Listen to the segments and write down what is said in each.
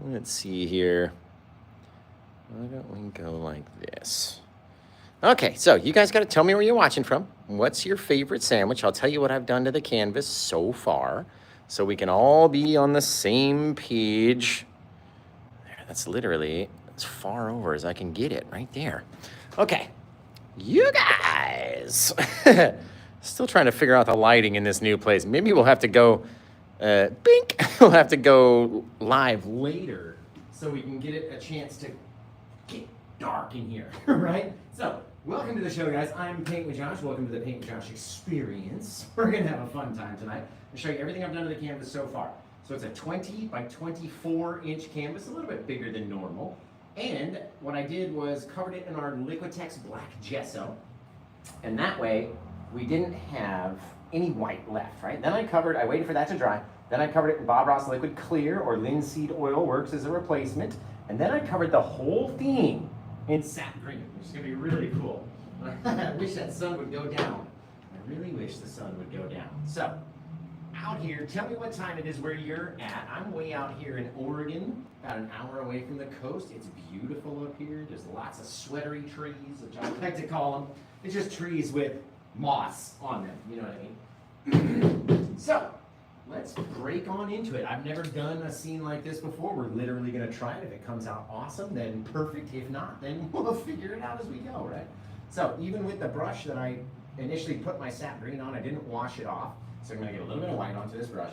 Let's see here. Why don't we go like this? Okay, so you guys got to tell me where you're watching from. What's your favorite sandwich? I'll tell you what I've done to the canvas so far, so we can all be on the same page. There, that's literally as far over as I can get it, right there. Okay, you guys. Still trying to figure out the lighting in this new place. Maybe we'll have to go, bink. We'll have to go live later so we can get it a chance to get dark in here, right? So, welcome to the show, guys. I'm Paint with Josh. Welcome to the Paint with Josh experience. We're gonna have a fun time tonight. I'll show you everything I've done to the canvas so far. So it's a 20 by 24 inch canvas, a little bit bigger than normal. And what I did was covered it in our Liquitex black gesso. And that way, we didn't have any white left, right? Then I waited for that to dry. Then I covered it in Bob Ross Liquid Clear, or linseed oil works as a replacement. And then I covered the whole thing in sap green, which is gonna be really cool. I wish that sun would go down. I really wish the sun would go down. So, out here, tell me what time it is where you're at. I'm way out here in Oregon, about an hour away from the coast. It's beautiful up here. There's lots of sweatery trees, which I like to call them. It's just trees with moss on them, you know what I mean? So, let's break on into it. I've never done a scene like this before. We're literally gonna try it. If it comes out awesome, then perfect. If not, then we'll figure it out as we go, right? So, even with the brush that I initially put my sap green on, I didn't wash it off. So I'm gonna get a little bit of white onto this brush.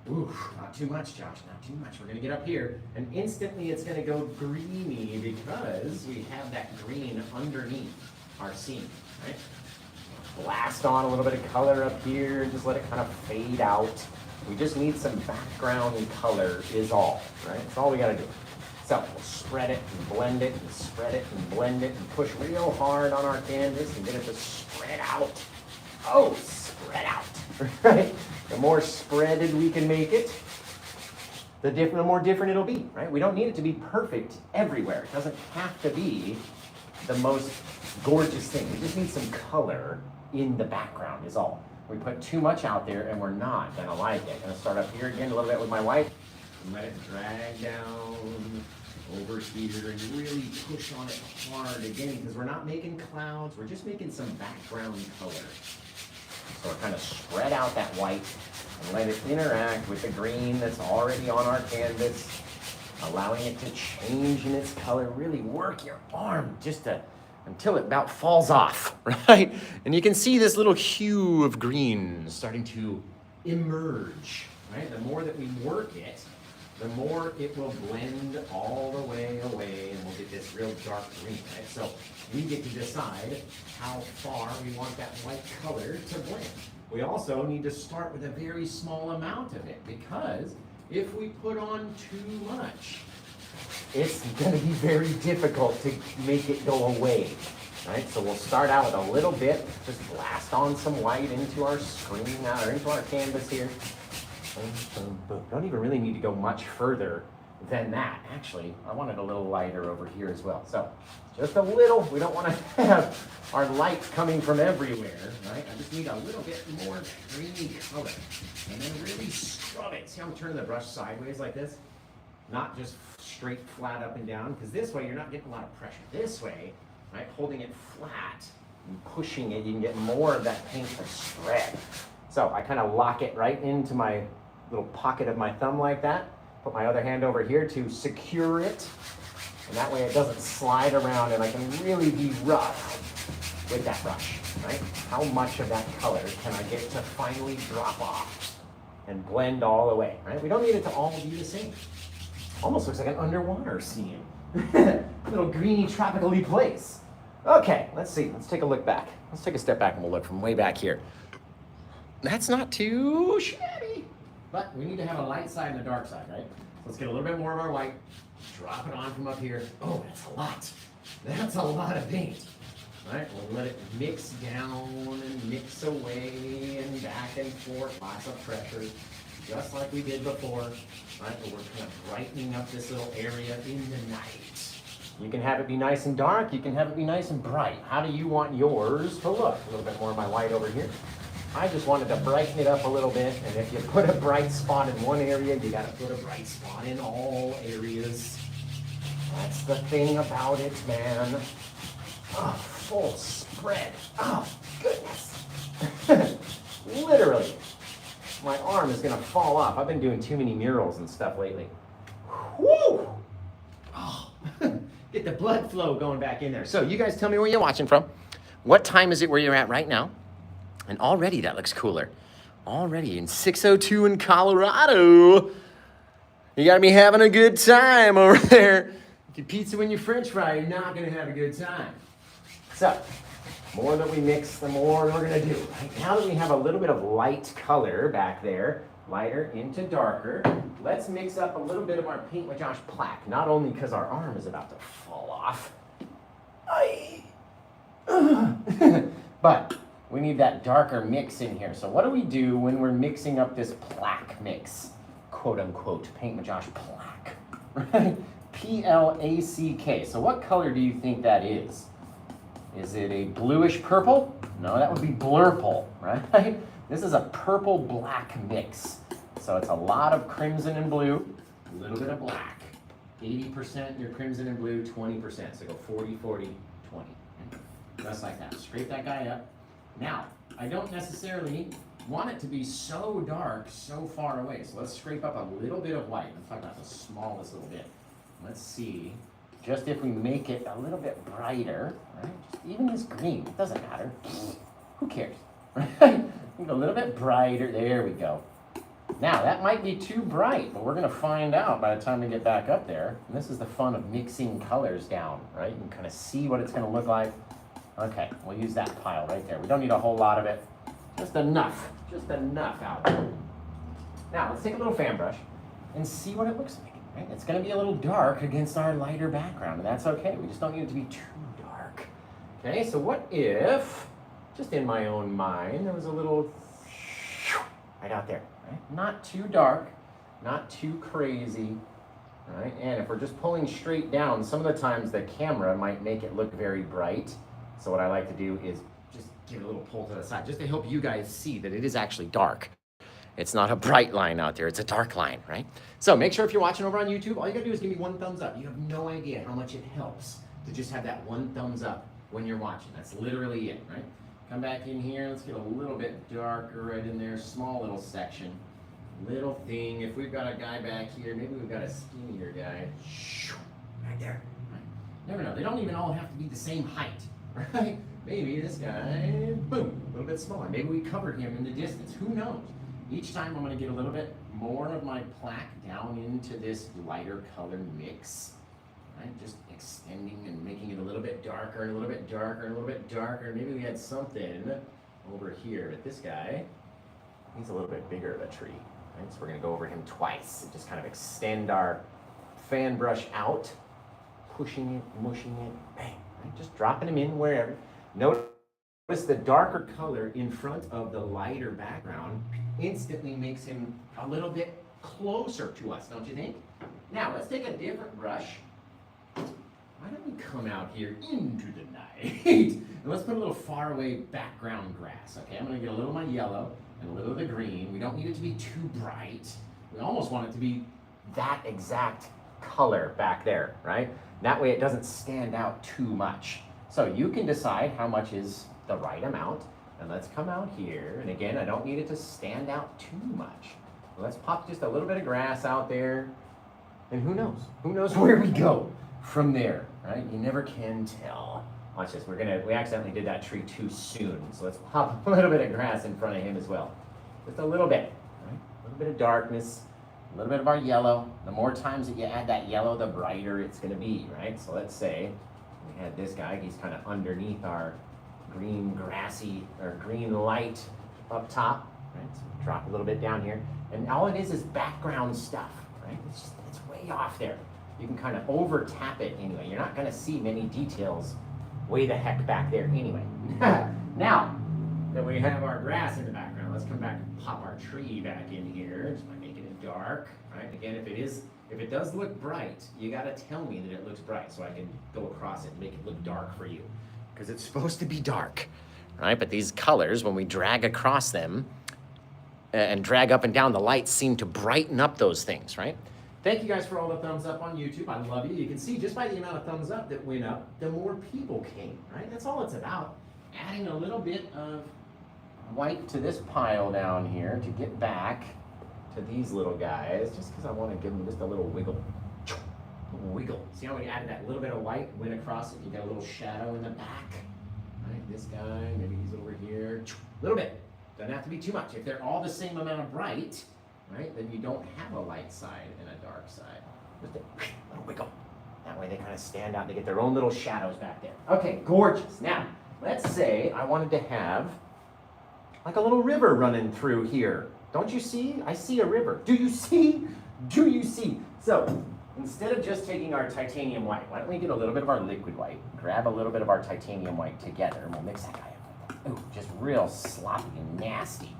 Ooh, not too much, Josh, not too much. We're gonna get up here, and instantly it's gonna go greeny because we have that green underneath our scene, right? Blast on a little bit of color up here, just let it kind of fade out. We just need some background color is all, right? That's all we gotta do. So we'll spread it and blend it and spread it and blend it and push real hard on our canvas and get it to spread out. Oh, spread out, right? The more spreaded we can make it, the more different it'll be, right? We don't need it to be perfect everywhere. It doesn't have to be the most gorgeous thing. We just need some color in the background is all. We put too much out there and we're not gonna like it. Gonna start up here again a little bit with my white and let it drag down over here and really push on it hard again because we're not making clouds, we're just making some background color. So we're kind of spread out that white and let it interact with the green that's already on our canvas, allowing it to change in its color. Really work your arm until it about falls off, right? And you can see this little hue of green starting to emerge, right? The more that we work it, the more it will blend all the way away and we'll get this real dark green, right? So we get to decide how far we want that white color to blend. We also need to start with a very small amount of it because if we put on too much, it's going to be very difficult to make it go away, right? So we'll start out with a little bit, just blast on some white into our screen or into our canvas here. Don't even really need to go much further than that. Actually, I wanted a little lighter over here as well. So just a little. We don't want to have our light coming from everywhere, right? I just need a little bit more creamy color. And then really scrub it. See how I'm turning the brush sideways like this? Not just straight flat up and down, because this way you're not getting a lot of pressure. This way, right, holding it flat and pushing it, you can get more of that paint to spread. So I kind of lock it right into my little pocket of my thumb like that. Put my other hand over here to secure it. And that way it doesn't slide around and I can really be rough with that brush, right? How much of that color can I get to finally drop off and blend all the way, right? We don't need it to all be the same. Almost looks like an underwater scene. Little greeny tropically place. Okay, let's see. Let's take a look back. Let's take a step back and we'll look from way back here. That's not too shabby. But we need to have a light side and a dark side, right? So let's get a little bit more of our white. Drop it on from up here. Oh, that's a lot. That's a lot of paint. All right, we'll let it mix down and mix away and back and forth. Lots of pressure, just like we did before. Right, but we're kind of brightening up this little area in the night. You can have it be nice and dark. You can have it be nice and bright. How do you want yours to look? A little bit more of my white over here. I just wanted to brighten it up a little bit, and if you put a bright spot in one area, you gotta put a bright spot in all areas. That's the thing about it, man. Oh, full spread. Oh, goodness. Literally. My arm is gonna fall off. I've been doing too many murals and stuff lately. Woo! Oh, get the blood flow going back in there. So you guys tell me where you're watching from. What time is it where you're at right now? And already that looks cooler. Already in 6:02 in Colorado. You gotta be having a good time over there. If you pizza when you French fry, you're not gonna have a good time. So, the more that we mix, the more we're gonna do. Right? Now that we have a little bit of light color back there, lighter into darker, let's mix up a little bit of our Paint with Josh plaque. Not only because our arm is about to fall off, but we need that darker mix in here. So what do we do when we're mixing up this plaque mix? Quote unquote, Paint with Josh plaque, right? P-L-A-C-K. So what color do you think that is? Is it a bluish purple? No, that would be blurple, right? This is a purple black mix. So it's a lot of crimson and blue, a little bit of black. 80% your crimson and blue, 20%. So go 40, 40, 20. Just like that. Scrape that guy up. Now, I don't necessarily want it to be so dark, so far away. So let's scrape up a little bit of white. Let's talk about the smallest little bit. Let's see, just if we make it a little bit brighter, right? Just even this green, it doesn't matter. Who cares, right? A little bit brighter, there we go. Now, that might be too bright, but we're gonna find out by the time we get back up there. And this is the fun of mixing colors down, right? You can kind of see what it's gonna look like. Okay, we'll use that pile right there. We don't need a whole lot of it. Just enough out there. Now, let's take a little fan brush and see what it looks like. Right? It's gonna be a little dark against our lighter background, and that's okay. We just don't need it to be too dark. Okay, so what if, just in my own mind, there was a little right out there, right? Not too dark, not too crazy, right? And if we're just pulling straight down, some of the times the camera might make it look very bright. So what I like to do is just give it a little pull to the side, just to help you guys see that it is actually dark. It's not a bright line out there, it's a dark line, right? So make sure if you're watching over on YouTube, all you gotta do is give me one thumbs up. You have no idea how much it helps to just have that one thumbs up when you're watching. That's literally it, right? Come back in here, let's get a little bit darker right in there, small little section. Little thing, if we've got a guy back here, maybe we've got a skinnier guy. Right there, right? Never know, they don't even all have to be the same height, right? Maybe this guy, boom, a little bit smaller. Maybe we covered him in the distance, who knows? Each time I'm gonna get a little bit more of my plaque down into this lighter color mix, right? Just extending and making it a little bit darker, and a little bit darker, and a little bit darker. Maybe we had something over here, but this guy, he's a little bit bigger of a tree, right? So we're gonna go over him twice and just kind of extend our fan brush out, pushing it, mushing it, bang, right? Just dropping him in wherever. Notice the darker color in front of the lighter background instantly makes him a little bit closer to us, don't you think? Now, let's take a different brush. Why don't we come out here into the night? And let's put a little faraway background grass, okay? I'm gonna get a little of my yellow and a little of the green. We don't need it to be too bright. We almost want it to be that exact color back there, right? That way it doesn't stand out too much. So you can decide how much is the right amount. And let's come out here, and again, I don't need it to stand out too much. Let's pop just a little bit of grass out there, and who knows? Who knows where we go from there, right? You never can tell. Watch this, we accidentally did that tree too soon, so let's pop a little bit of grass in front of him as well. Just a little bit, right? A little bit of darkness, a little bit of our yellow. The more times that you add that yellow, the brighter it's gonna be, right? So let's say we had this guy, he's kind of underneath our green grassy or green light up top, right? So drop a little bit down here, and all it is background stuff, right? It's way off there. You can kind of over tap it anyway. You're not going to see many details way the heck back there anyway. Now that we have our grass in the background, let's come back and pop our tree back in here just by making it dark, right? Again, if it does look bright, you got to tell me that it looks bright so I can go across it and make it look dark for you. Because it's supposed to be dark. right? But these colors, when we drag across them and drag up and down, the lights seem to brighten up those things, right? Thank you guys for all the thumbs up on YouTube. I love you. You can see just by the amount of thumbs up that went up, the more people came, right? That's all it's about. Adding a little bit of white to this pile down here to get back to these little guys, just because I want to give them just a little wiggle. Wiggle. See how we added that little bit of white, went across it, you got a little shadow in the back. Right, this guy, maybe he's over here. A little bit. Doesn't have to be too much. If they're all the same amount of bright, right, then you don't have a light side and a dark side. Just a little wiggle. That way they kind of stand out. They get their own little shadows back there. Okay, gorgeous. Now, let's say I wanted to have like a little river running through here. Don't you see? I see a river. Do you see? Do you see? So, instead of just taking our titanium white, why don't we get a little bit of our liquid white, grab a little bit of our titanium white together, and we'll mix that guy up. Ooh, just real sloppy and nasty.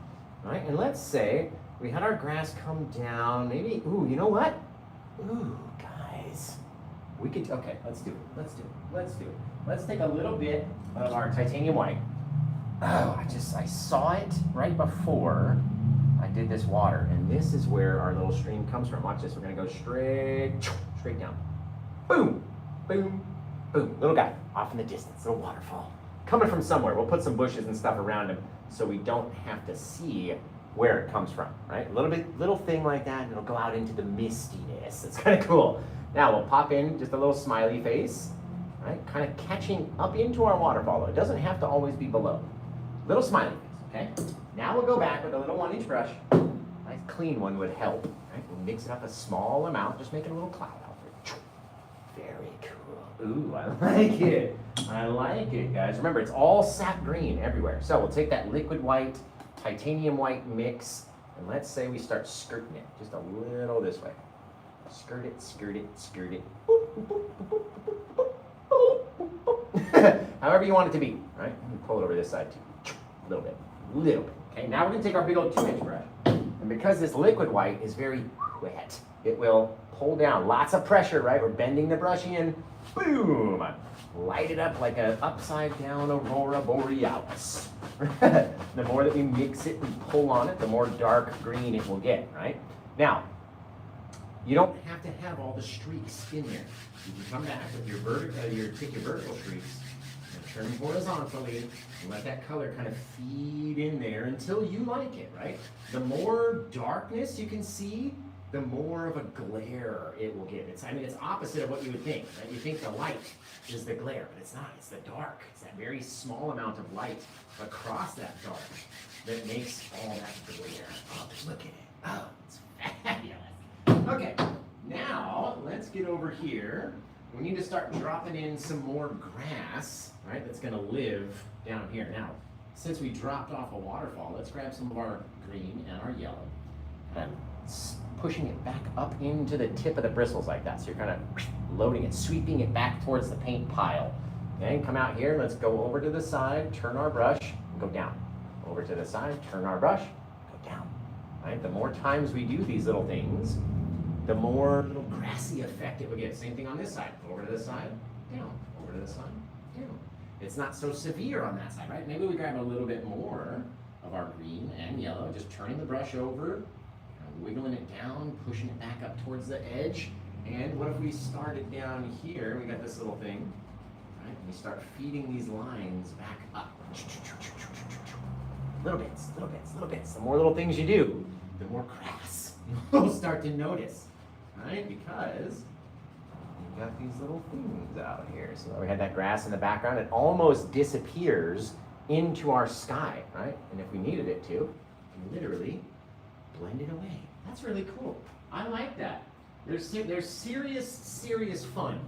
All right, and let's say we had our grass come down, maybe, ooh, you know what? Ooh, guys, we could, okay, let's do it, let's do it, let's do it. Let's take a little bit of our titanium white. Oh, I saw it right before I did this water, and this is where our little stream comes from. Watch this, we're gonna go straight down. Boom, boom, boom. Little guy, off in the distance, little waterfall. Coming from somewhere. We'll put some bushes and stuff around him so we don't have to see where it comes from, right? Little thing like that, and it'll go out into the mistiness. It's kind of cool. Now we'll pop in just a little smiley face, right? Kind of catching up into our waterfall. It doesn't have to always be below. Little smiley face, okay? Now we'll go back with a little 1-inch brush. Nice clean one would help, right? We'll mix it up a small amount, just making a little cloud out there. Very cool. Ooh, I like it. I like it, guys. Remember, it's all sap green everywhere. So we'll take that liquid white, titanium white mix, and let's say we start skirting it just a little this way. Skirt it, skirt it, skirt it. Boop, boop, boop, boop, boop, boop, boop. However you want it to be, right? Pull it over this side too. A little bit. Okay, now we're going to take our big old 2-inch brush, and because this liquid white is very wet, it will pull down. Lots of pressure, right? We're bending the brush in. Boom! Light it up like an upside down aurora borealis. The more that we mix it and pull on it, the more dark green it will get, right? Now, you don't have to have all the streaks in there. You can come back with your take your vertical streaks and turn them horizontally and let that color kind of feed in there until you like it, right? The more darkness you can see, the more of a glare it will give. It's opposite of what you would think, right? You think the light is the glare, but it's not. It's the dark. It's that very small amount of light across that dark that makes all that glare. Oh, look at it. Oh, it's fabulous. Okay, now let's get over here. We need to start dropping in some more grass, right? That's gonna live down here. Now, since we dropped off a waterfall, let's grab some of our green and our yellow. And pushing it back up into the tip of the bristles like that. So you're kind of loading it, sweeping it back towards the paint pile. Okay, come out here, let's go over to the side, turn our brush, and go down. Over to the side, turn our brush, go down. Right? The more times we do these little things, the more little grassy effect it will get. Same thing on this side. Over to the side, down. Over to the side, down. It's not so severe on that side, right? Maybe we grab a little bit more of our green and yellow, just turning the brush over, wiggling it down, pushing it back up towards the edge. And what if we started down here? We got this little thing, right? And we start feeding these lines back up. Little bits, little bits, little bits. The more little things you do, the more grass you'll start to notice, right? Because we've got these little things out here. So we had that grass in the background. It almost disappears into our sky, right? And if we needed it to, we literally blend it away. That's really cool. I like that. There's serious fun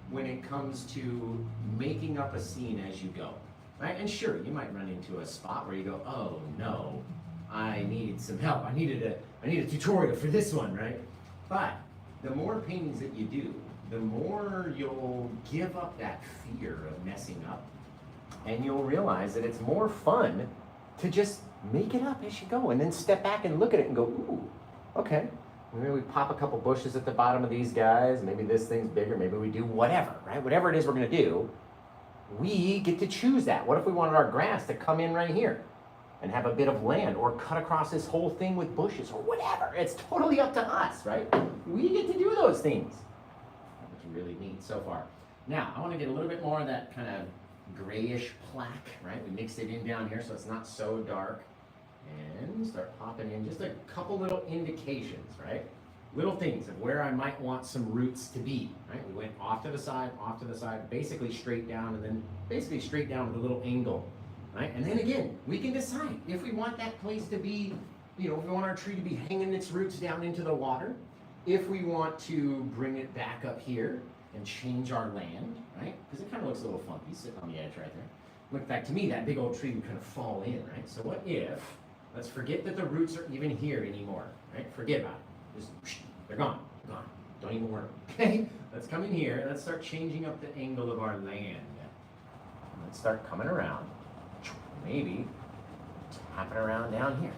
when it comes to making up a scene as you go, right? And sure, you might run into a spot where you go, oh no, I need some help. I need a tutorial for this one, right? But the more paintings that you do, the more you'll give up that fear of messing up, and you'll realize that it's more fun to just make it up as you go, and then step back and look at it and go, ooh, okay. Maybe we pop a couple bushes at the bottom of these guys. Maybe this thing's bigger. Maybe we do whatever, right? Whatever it is we're going to do, we get to choose that. What if we wanted our grass to come in right here and have a bit of land, or cut across this whole thing with bushes or whatever? It's totally up to us, right? We get to do those things. That's really neat so far. Now, I want to get a little bit more of that kind of grayish plaque, right? We mixed it in down here so it's not so dark. And start popping in just a couple little indications, right? Little things of where I might want some roots to be, right? We went off to the side, basically straight down, and then basically straight down with a little angle, right? And then again, we can decide if we want that place to be, if we want our tree to be hanging its roots down into the water, if we want to bring it back up here and change our land, right? Because it kind of looks a little funky sitting on the edge right there. Look back to me, that big old tree would kind of fall in, right? So what if, let's forget that the roots are even here anymore, right? Forget about it. Just, they're gone, Don't even worry, okay? Let's come in here, let's start changing up the angle of our land. Let's start coming around, maybe tapping around down here.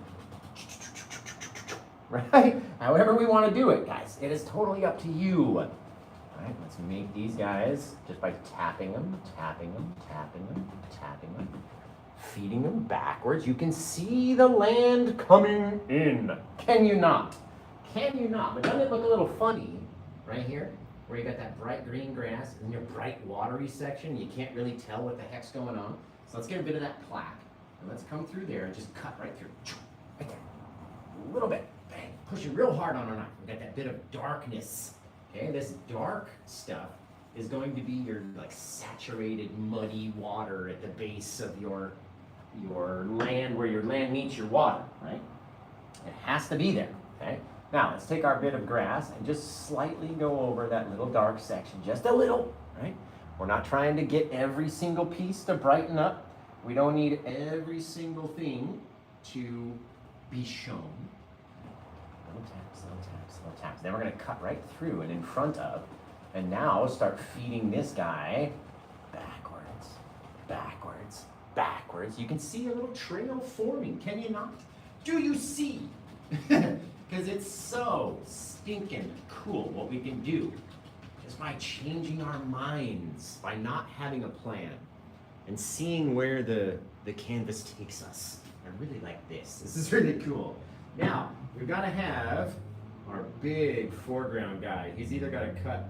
Right? However we want to do it, guys. It is totally up to you. All right, let's make these guys just by tapping them, feeding them backwards. You can see the land coming in. Can you not? Can you not? But doesn't it look a little funny right here, where you got that bright green grass and your bright watery section? You can't really tell what the heck's going on. So let's get a bit of that plaque, and let's come through there and just cut right through. Right there. A little bit. Bang. Pushing real hard on our knife. We got that bit of darkness. Okay, this dark stuff is going to be your like saturated, muddy water at the base of your land, where your land meets your water, right? It has to be there, okay? Now, let's take our bit of grass and just slightly go over that little dark section, just a little, right? We're not trying to get every single piece to brighten up. We don't need every single thing to be shown. Little taps, little taps, little taps. Then we're gonna cut right through and in front of, and now start feeding this guy backwards, backwards, backwards. You can see a little trail forming, can you not? Do you see? Because it's so stinking cool what we can do just by changing our minds, by not having a plan and seeing where the canvas takes us. I really like this. This is really cool. Now, we've got to have our big foreground guy. He's either got to cut,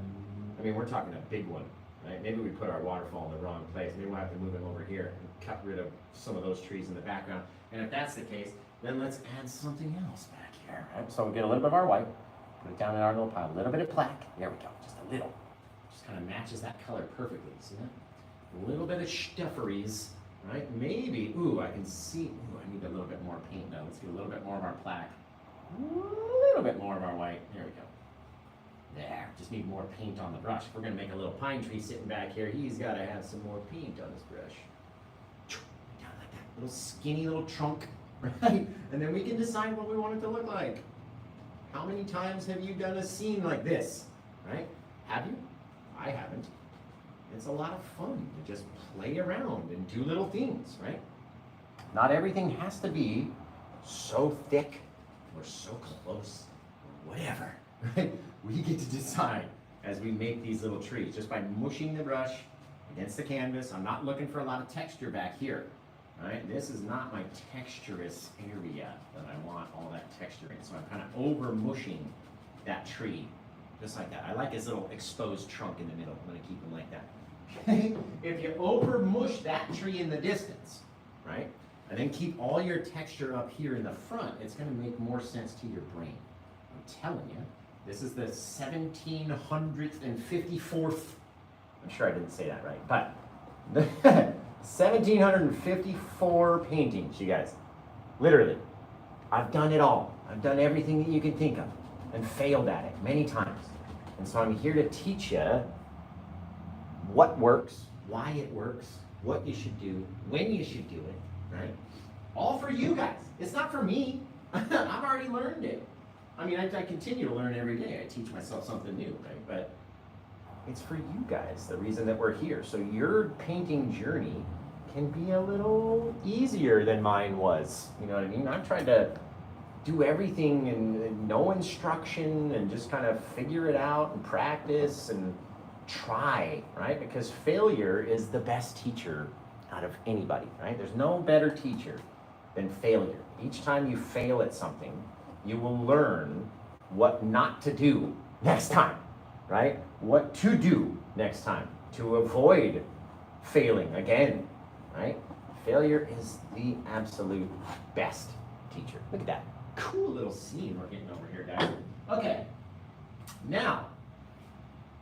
we're talking a big one, right? Maybe we put our waterfall in the wrong place. Maybe we'll have to move him over here and cut rid of some of those trees in the background. And if that's the case, then let's add something else back here, right? So we get a little bit of our white, put it down in our little pile, a little bit of plaque. There we go, just a little. Just kind of matches that color perfectly, see that? A little bit of stufferys, right? Maybe, I can see, I need a little bit more paint now. Let's get a little bit more of our plaque. A little bit more of our white, there we go. There, just need more paint on the brush. If we're gonna make a little pine tree sitting back here, he's gotta have some more paint on his brush. Down like that, little skinny little trunk, right? And then we can decide what we want it to look like. How many times have you done a scene like this, right? Have you? I haven't. It's a lot of fun to just play around and do little things, right? Not everything has to be so thick or so close or whatever, right? We get to decide as we make these little trees just by mushing the brush against the canvas. I'm not looking for a lot of texture back here, right? This is not my texturous area that I want all that texture in. So I'm kind of over mushing that tree just like that. I like his little exposed trunk in the middle. I'm gonna keep him like that. If you over mush that tree in the distance, right? And then keep all your texture up here in the front, it's gonna make more sense to your brain. I'm telling you, this is the 1754th, I'm sure I didn't say that right, but 1754 paintings, you guys. Literally. I've done it all. I've done everything that you can think of and failed at it many times. And so I'm here to teach you what works, why it works, what you should do, when you should do it, right? All for you guys. It's not for me. I've already learned it. I continue to learn every day. I teach myself something new, right? But it's for you guys, the reason that we're here. So your painting journey can be a little easier than mine was. You know what I mean? I'm trying to do everything and no instruction and just kind of figure it out and practice and try, right? Because failure is the best teacher out of anybody, right? There's no better teacher than failure. Each time you fail at something, you will learn what not to do next time, right? What to do next time to avoid failing again, right? Failure is the absolute best teacher. Look at that cool little scene we're getting over here, guys. Okay, now,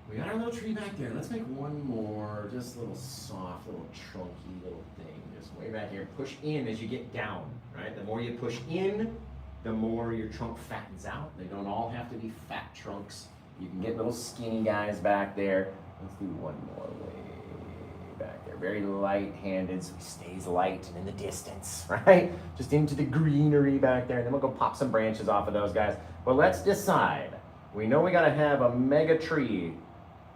we got our little tree back there. Let's make one more, just a little soft, little chunky little thing. Just way back here. Push in as you get down, right? The more you push in, the more your trunk fattens out. They don't all have to be fat trunks. You can get little skinny guys back there. Let's do one more way back there. Very light-handed, so he stays light and in the distance, right? Just into the greenery back there. And then we'll go pop some branches off of those guys. But let's decide. We know we gotta have a mega tree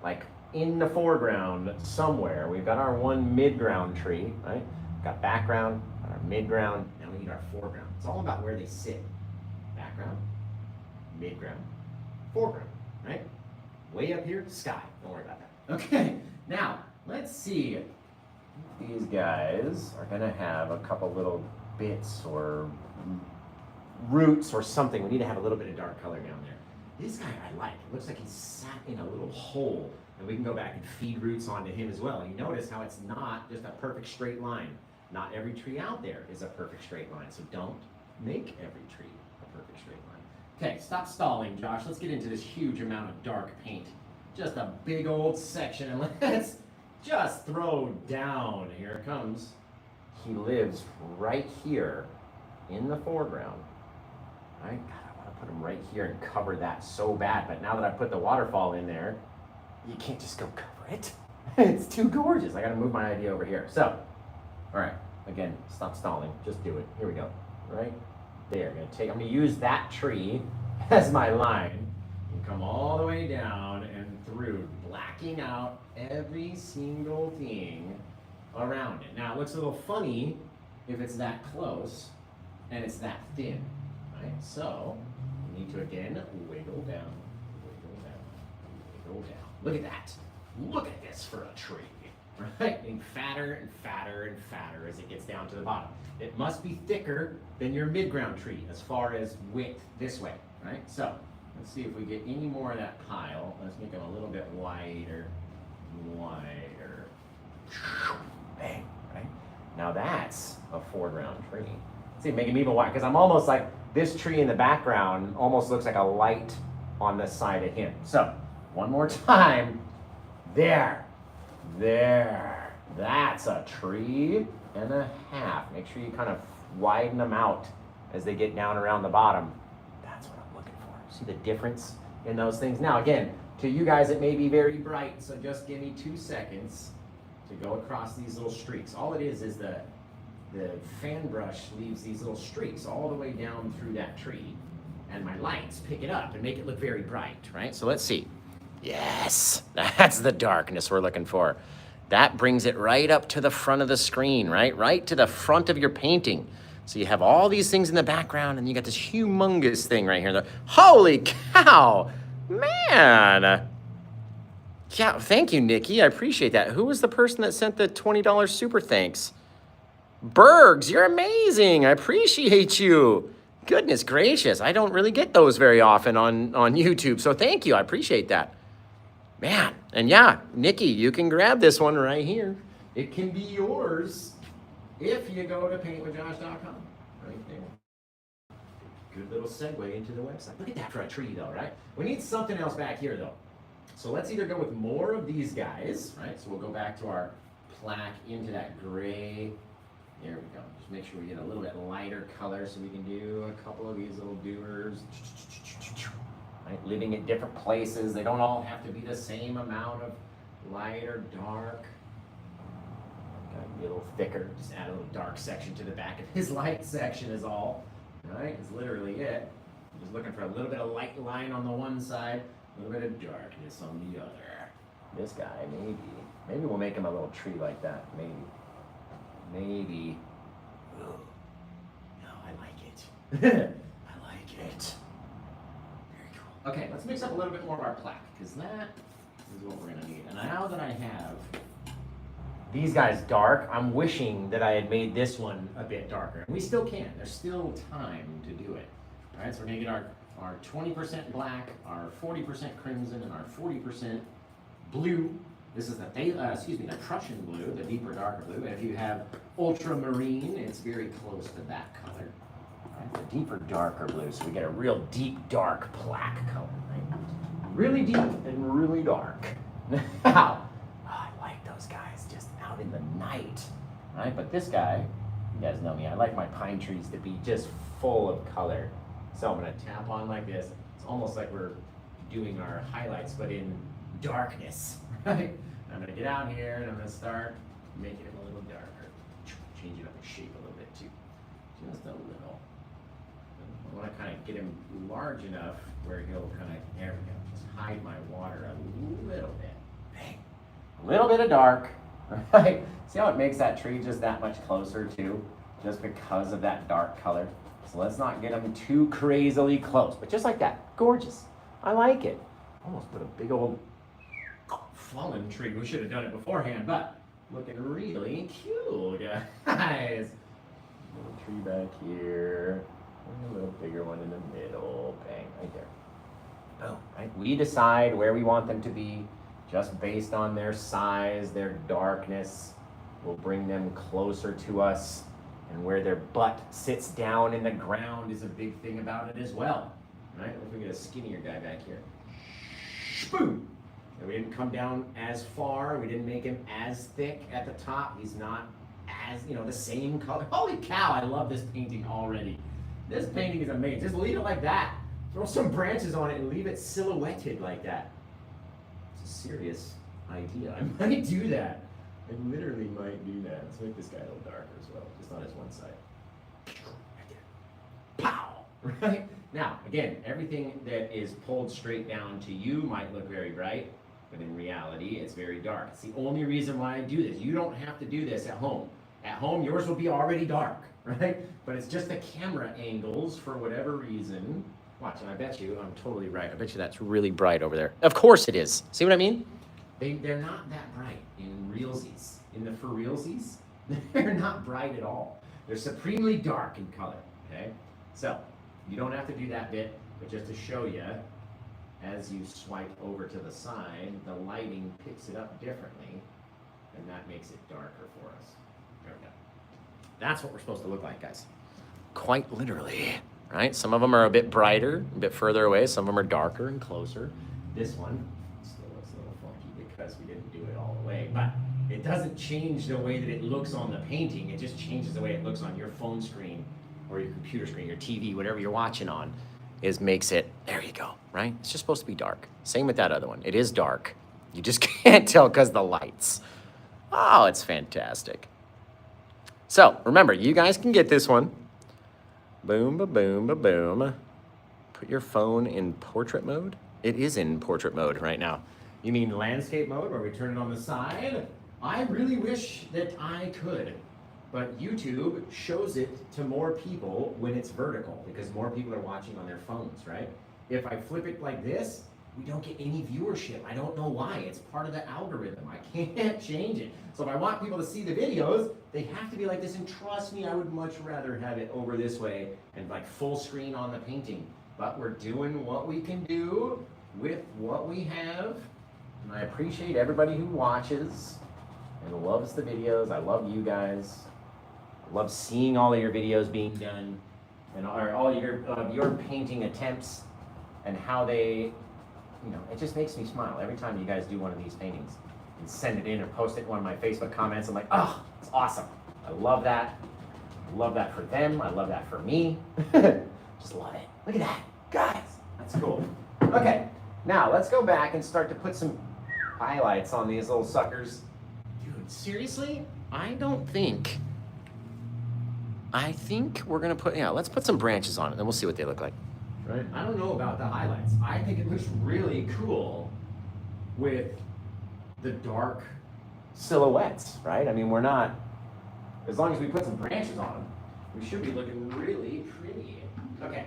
like in the foreground somewhere. We've got our one mid-ground tree, right? Got background, got our mid-ground, now we need our foreground. It's all about where they sit. Background, mid-ground, foreground, right? Way up here, sky. Don't worry about that. Okay, now let's see. These guys are gonna have a couple little bits or roots or something. We need to have a little bit of dark color down there. This guy I like. It looks like he's sat in a little hole, and we can go back and feed roots onto him as well. You notice how it's not just a perfect straight line. Not every tree out there is a perfect straight line, so don't make every tree a perfect straight line. Okay, stop stalling, Josh. Let's get into this huge amount of dark paint. Just a big old section, and let's just throw down. Here it comes. He lives right here in the foreground. Right? God, I want to put him right here and cover that so bad, but now that I put the waterfall in there, you can't just go cover it. It's too gorgeous. I got to move my idea over here. So, all right, again, stop stalling. Just do it. Here we go. Right there. I'm going to use that tree as my line and come all the way down and through, blacking out every single thing around it. Now, it looks a little funny if it's that close and it's that thin. Right? So, you need to again wiggle down, wiggle down, wiggle down. Look at that. Look at this for a tree. Right? Getting fatter and fatter and fatter as it gets down to the bottom. It must be thicker than your mid-ground tree as far as width this way. Right? So, let's see if we get any more of that pile. Let's make them a little bit wider. Wider. Bang. Right? Now that's a foreground tree. See, make him even wider, because I'm almost like this tree in the background almost looks like a light on the side of him. So, one more time. There. There. That's a tree and a half. Make sure you kind of widen them out as they get down around the bottom. That's what I'm looking for. See the difference in those things? Now, again, to you guys, it may be very bright, so just give me 2 seconds to go across these little streaks. All it is the fan brush leaves these little streaks all the way down through that tree, and my lights pick it up and make it look very bright, right? So let's see. Yes, that's the darkness we're looking for. That brings it right up to the front of the screen, right? Right to the front of your painting. So you have all these things in the background, and you got this humongous thing right here. Holy cow, man. Yeah, thank you, Nikki. I appreciate that. Who was the person that sent the $20 super thanks? Bergs, you're amazing. I appreciate you. Goodness gracious. I don't really get those very often on YouTube, so thank you. I appreciate that. Man, and yeah, Nikki, you can grab this one right here. It can be yours if you go to paintwithjosh.com. Right there. Good little segue into the website. Look at that for a tree, though, right? We need something else back here, though. So let's either go with more of these guys, right? So we'll go back to our plaque into that gray. There we go. Just make sure we get a little bit lighter color so we can do a couple of these little doers. Right? Living in different places. They don't all have to be the same amount of light or dark. Gotta be a little thicker. Just add a little dark section to the back of his light section is all. Right? Is literally it. I'm just looking for a little bit of light line on the one side, a little bit of darkness on the other. This guy, maybe. Maybe we'll make him a little tree like that. Maybe. Ooh. No, I like it. I like it. Very cool. Okay, let's mix up a little bit more of our plaque, because that is what we're gonna need. And now that I have these guys dark, I'm wishing that I had made this one a bit darker. And we still can, there's still time to do it. All right, so we're gonna get our 20% black, our 40% crimson, and our 40% blue. This is the Prussian blue, the deeper, darker blue. And if you have ultramarine, it's very close to that color. All right, the deeper, darker blue, so we get a real deep, dark black color, right? Really deep and really dark. Now, I like those guys just out in the night, right? But this guy, you guys know me, I like my pine trees to be just full of color. So I'm gonna tap on like this. It's almost like we're doing our highlights, but in darkness, right? I'm gonna get out here and I'm gonna start making it a little darker. Change it up in shape a little bit too. Just a little. I wanna kind of get him large enough where he'll kind of, there we go, just hide my water a little bit. Bang. A little bit of dark, right? See how it makes that tree just that much closer too? Just because of that dark color. So let's not get them too crazily close, but just like that, gorgeous. I like it. Almost put a big old fallen tree. We should have done it beforehand, but looking really cute, guys. Little tree back here, and a little bigger one in the middle. Bang, right there. Boom, right? We decide where we want them to be just based on their size, their darkness. We'll bring them closer to us. And where their butt sits down in the ground is a big thing about it as well. Right? If we get a skinnier guy back here. Boom! And we didn't come down as far. We didn't make him as thick at the top. He's not as, the same color. Holy cow, I love this painting already. This painting is amazing. Just leave it like that. Throw some branches on it and leave it silhouetted like that. It's a serious idea. I might do that. I literally might do that. Let's make this guy a little darker as well, just on his one side. Right there. Pow! Right? Now, again, everything that is pulled straight down to you might look very bright, but in reality, it's very dark. It's the only reason why I do this. You don't have to do this at home. At home, yours will be already dark, right? But it's just the camera angles, for whatever reason. Watch, and I bet you, I'm totally right. I bet you that's really bright over there. Of course it is. See what I mean? They're not that bright in realsies. In the for realsies, they're not bright at all. They're supremely dark in color, okay? So, you don't have to do that bit, but just to show you, as you swipe over to the side, the lighting picks it up differently, and that makes it darker for us. There we go. That's what we're supposed to look like, guys. Quite literally, right? Some of them are a bit brighter, a bit further away. Some of them are darker and closer. This one still looks a little funky because we didn't do it all the way, but it doesn't change the way that it looks on the painting. It just changes the way it looks on your phone screen or your computer screen, your TV, whatever you're watching on, makes it, there you go, right? It's just supposed to be dark. Same with that other one. It is dark. You just can't tell because the lights. Oh, it's fantastic. So remember, you guys can get this one. Boom, ba-boom, ba-boom. Put your phone in portrait mode. It is in portrait mode right now. You mean landscape mode where we turn it on the side? I really wish that I could, but YouTube shows it to more people when it's vertical because more people are watching on their phones, right? If I flip it like this, we don't get any viewership. I don't know why. It's part of the algorithm. I can't change it. So if I want people to see the videos, they have to be like this, and trust me, I would much rather have it over this way and like full screen on the painting. But we're doing what we can do with what we have. And I appreciate everybody who watches and loves the videos. I love you guys. I love seeing all of your videos being done and all your painting attempts and how they, it just makes me smile every time you guys do one of these paintings and send it in or post it in one of my Facebook comments. I'm like, oh, it's awesome. I love that. I love that for them. I love that for me. Just love it. Look at that, guys. That's cool. Okay, now let's go back and start to put some highlights on these little suckers. Dude, seriously? I think we're gonna put, let's put some branches on it, then we'll see what they look like. Right? I don't know about the highlights. I think it looks really cool with the dark silhouettes, right? I mean, we're not, as long as we put some branches on them, we should be looking really pretty. Okay,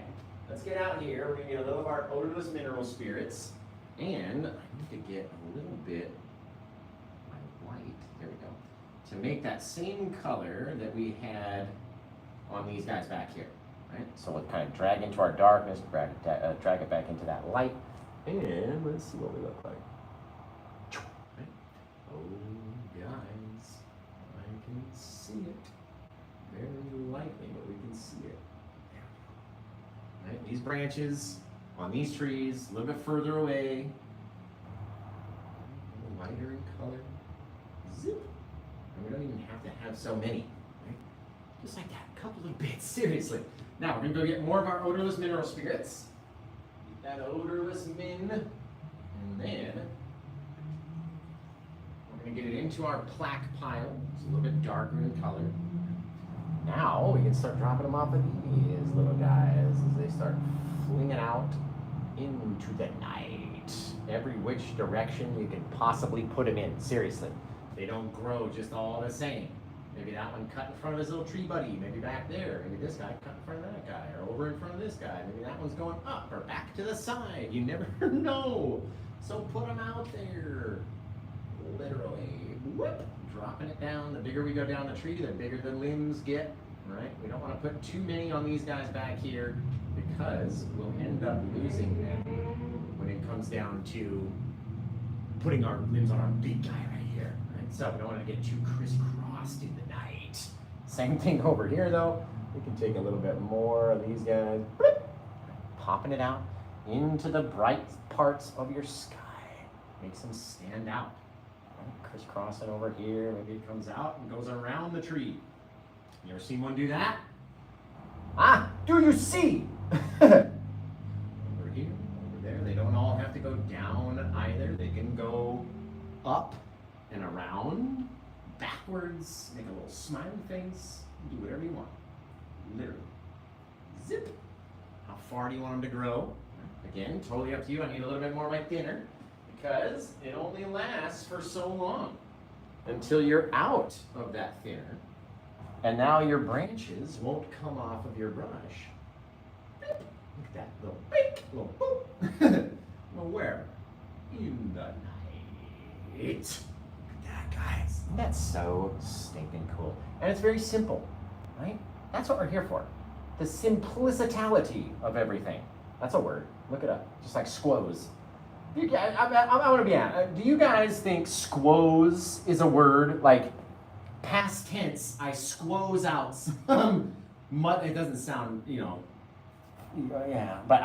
let's get out here. We're gonna get a little of our odorless mineral spirits. And I need to get a little bit of white, there we go, to make that same color that we had on these guys back here, right? So we'll kind of drag into our darkness, drag it back into that light, and let's see what we look like. Right? Oh, guys, I can see it. Very lightly, but we can see it. Right? These branches on these trees, a little bit further away, a little lighter in color. Zip. And we don't even have to have so many. Right? Just like that, a couple of bits, seriously. Now we're gonna go get more of our odorless mineral spirits. Get that odorless min, and then we're gonna get it into our plaque pile. It's a little bit darker in color. Now we can start dropping them off of these little guys as they start flinging out into the night. Every which direction you can possibly put them in, seriously. They don't grow just all the same. Maybe that one cut in front of his little tree buddy, maybe back there, maybe this guy cut in front of that guy, or over in front of this guy, maybe that one's going up or back to the side. You never know. So put them out there. Literally. Whoop. Dropping it down. The bigger we go down the tree, the bigger the limbs get, right? We don't want to put too many on these guys back here because we'll end up losing them when it comes down to putting our limbs on our big guy right here, right? So we don't want to get too crisscrossed in the night. Same thing over here though. We can take a little bit more of these guys, popping it out into the bright parts of your sky. Makes them stand out. Crisscrossing over here, maybe it comes out and goes around the tree. You ever seen one do that? Ah, do you see? Over here, over there. They don't all have to go down either. They can go up and around, backwards, make a little smiley face, do whatever you want. Literally. Zip. How far do you want them to grow? Again, totally up to you. I need a little bit more of my thinner, because it only lasts for so long until you're out of that thinner. And now your branches won't come off of your brush. Look at that little bink, little boop. Well, where? In the night. Look at that, guys. That's so stinking cool. And it's very simple, right? That's what we're here for. The simplicitality of everything. That's a word. Look it up. Just like squoze. I want to be honest. Do you guys think squoze is a word like past tense? I squoze out some. It doesn't sound, yeah. But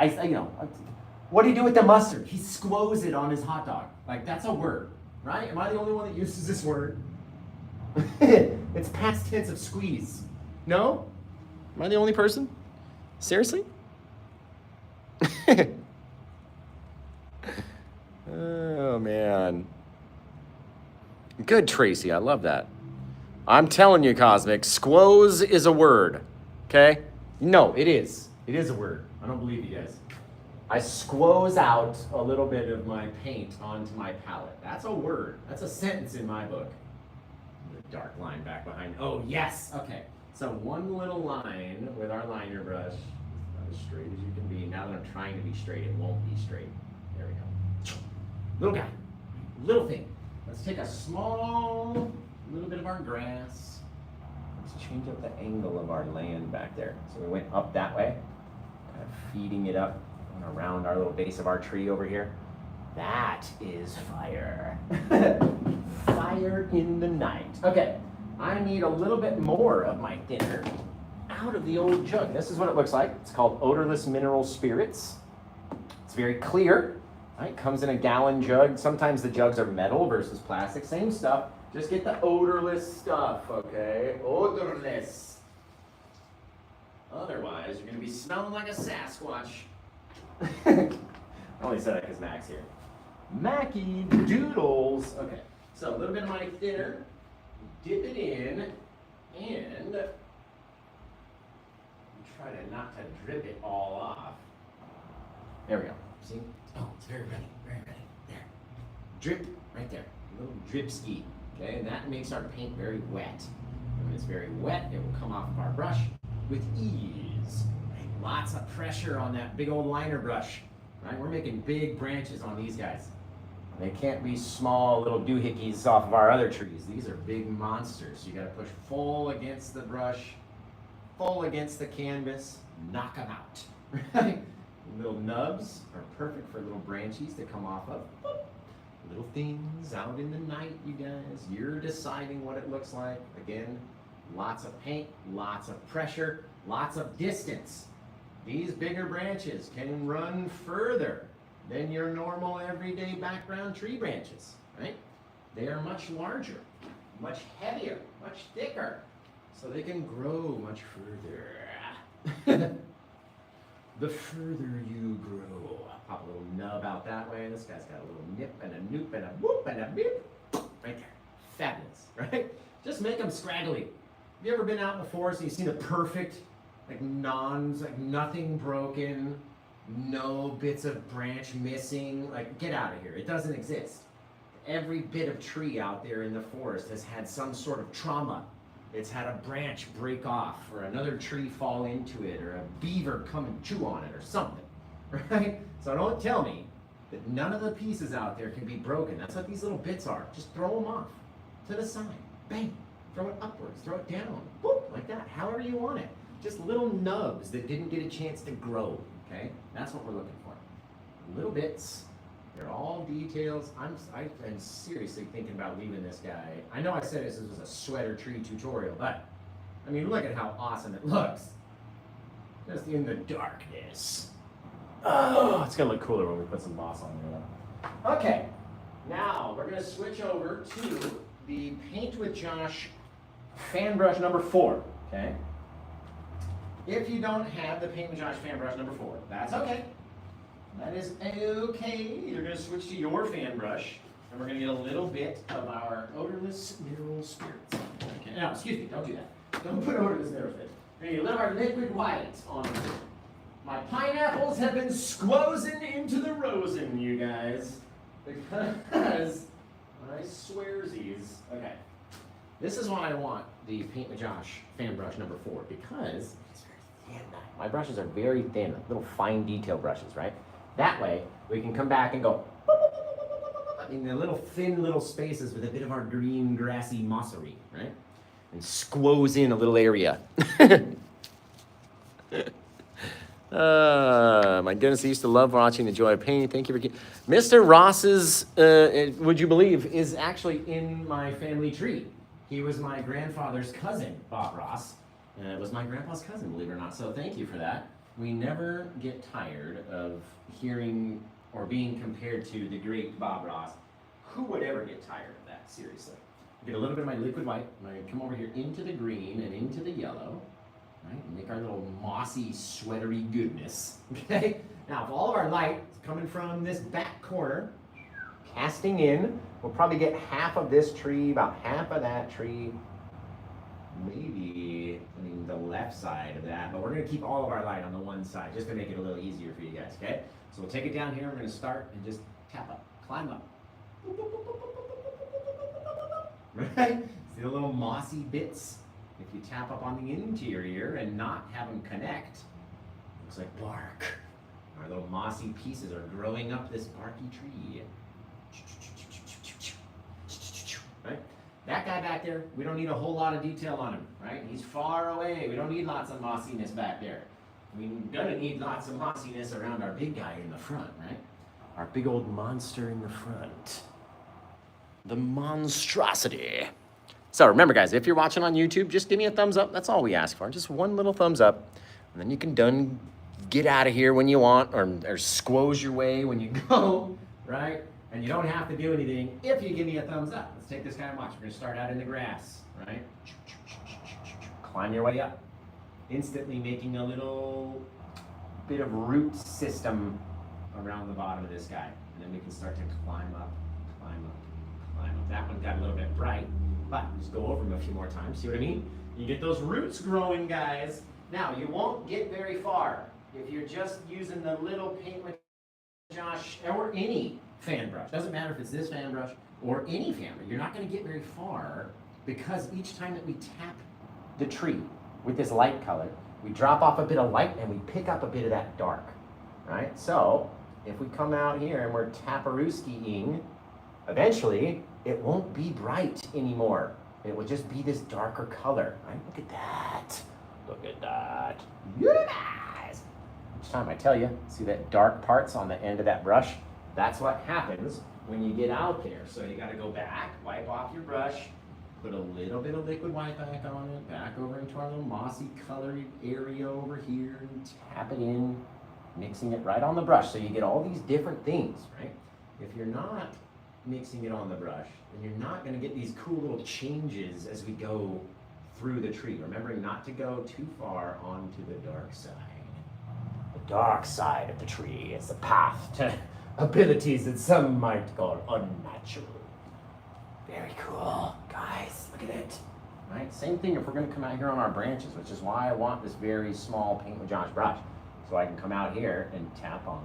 what do you do with the mustard? He squoze it on his hot dog. Like that's a word, right? Am I the only one that uses this word? It's past tense of squeeze. No? Am I the only person? Seriously? Oh, man. Good, Tracy. I love that. I'm telling you, Cosmic, squoze is a word, okay? No, it is. It is a word. I don't believe you guys. I squoze out a little bit of my paint onto my palette. That's a word. That's a sentence in my book. The dark line back behind. Oh, yes. Okay. So one little line with our liner brush. Not as straight as you can be. Now that I'm trying to be straight, it won't be straight. There we go. Little guy. Little thing. Let's take a small little bit of our grass. Let's change up the angle of our land back there. So we went up that way, kind of feeding it up around our little base of our tree over here. That is fire. Fire in the night. Okay, I need a little bit more of my thinner out of the old jug. This is what it looks like. It's called Odorless Mineral Spirits. It's very clear. Right? Comes in a gallon jug. Sometimes the jugs are metal versus plastic. Same stuff. Just get the odorless stuff, okay? Odorless. Otherwise, you're going to be smelling like a Sasquatch. I only said that because Mac's here. Mackie Doodles. Okay, so a little bit of my thinner. Dip it in, and try to not to drip it all off. There we go. See? Oh, it's very ready, very ready. There. Drip right there. A little drip ski. Okay, and that makes our paint very wet. And when it's very wet, it will come off of our brush with ease. Right? Lots of pressure on that big old liner brush. right? We're making big branches on these guys. They can't be small little doohickeys off of our other trees. These are big monsters. You got to push full against the brush, full against the canvas, knock them out, right? Little nubs are perfect for little branchies to come off of. Little things out in the night, you guys. You're deciding what it looks like. Again, lots of paint, lots of pressure, lots of distance. These bigger branches can run further than your normal everyday background tree branches, right? They are much larger, much heavier, much thicker, so they can grow much further. The further you grow. Pop a little nub out that way. This guy's got a little nip and a noop and a whoop and a beep. Right there. Fabulous, right? Just make them scraggly. Have you ever been out in the forest and you've seen a perfect, like nothing broken, no bits of branch missing? Like, get out of here. It doesn't exist. Every bit of tree out there in the forest has had some sort of trauma. It's had a branch break off, or another tree fall into it, or a beaver come and chew on it, or something, right? So don't tell me that none of the pieces out there can be broken. That's what these little bits are. Just throw them off to the side. Bang. Throw it upwards. Throw it down. Boop, like that. However you want it. Just little nubs that didn't get a chance to grow, okay? That's what we're looking for. Little bits. They're all details. I'm seriously thinking about leaving this guy. I know I said this was a sweater tree tutorial, but I mean, look at how awesome it looks. Just in the darkness. Oh, it's gonna look cooler when we put some moss on there. Okay, now we're gonna switch over to the Paint with Josh fan brush number 4, okay? If you don't have the Paint with Josh fan brush number 4, that's okay. That is okay. You're going to switch to your fan brush, and we're going to get a little bit of our odorless mineral spirits. Okay. No, excuse me, don't do that. Don't put odorless mineral spirits. We're going to get a little of our liquid white on it. My pineapples have been squozing into the rosin, you guys, because I swearsies. Okay, this is why I want the Paint with Josh fan brush number 4, because it's very thin. My brushes are very thin, little fine detail brushes, right? That way, we can come back and go in the little thin little spaces with a bit of our green grassy mossery, right? And squoze in a little area. My goodness, I used to love watching The Joy of Painting. Thank you for Mr. Ross's, would you believe, is actually in my family tree. He was my grandfather's cousin, Bob Ross. It was my grandpa's cousin, believe it or not. So thank you for that. We never get tired of hearing or being compared to the great Bob Ross. Who would ever get tired of that? Seriously. Get a little bit of my liquid white. I'm going to come over here into the green and into the yellow. Right? Make our little mossy, sweatery goodness. Okay? Now, if all of our light is coming from this back corner, casting in, we'll probably get half of this tree, about half of that tree, maybe the left side of that, but we're going to keep all of our light on the one side just to make it a little easier for you guys, okay? So we'll take it down here. We're going to start and just tap up, climb up. Right? See the little mossy bits? If you tap up on the interior and not have them connect, looks like bark. Our little mossy pieces are growing up this barky tree. Right? That guy back there, we don't need a whole lot of detail on him, right? He's far away. We don't need lots of mossiness back there. We're gonna need lots of mossiness around our big guy in the front, right? Our big old monster in the front. The monstrosity. So remember, guys, if you're watching on YouTube, just give me a thumbs up. That's all we ask for. Just one little thumbs up. And then you can get out of here when you want, or squoze your way when you go, right? And you don't have to do anything if you give me a thumbs up. Let's take this guy and watch. We're going to start out in the grass, right? Climb your way up. Instantly making a little bit of root system around the bottom of this guy. And then we can start to climb up, climb up, climb up. That one got a little bit bright, but just go over them a few more times. See what I mean? You get those roots growing, guys. Now, you won't get very far if you're just using the little Paint with Josh or any fan brush. Doesn't matter if it's this fan brush or any fan brush. You're not going to get very far because each time that we tap the tree with this light color, we drop off a bit of light and we pick up a bit of that dark, right? So if we come out here and we're taparooskiing, eventually it won't be bright anymore. It will just be this darker color, right? Look at that. Look at that. Yes! Each time I tell you, see that dark parts on the end of that brush? That's what happens when you get out there. So you gotta go back, wipe off your brush, put a little bit of liquid white back on it, back over into our little mossy colored area over here, and tap it in, mixing it right on the brush. So you get all these different things, right? If you're not mixing it on the brush, then you're not gonna get these cool little changes as we go through the tree. Remembering not to go too far onto the dark side. The dark side of the tree is the path to abilities that some might call unnatural. Very cool, guys, look at it. Right, same thing if we're gonna come out here on our branches, which is why I want this very small Paint with Josh brush. So I can come out here and tap on,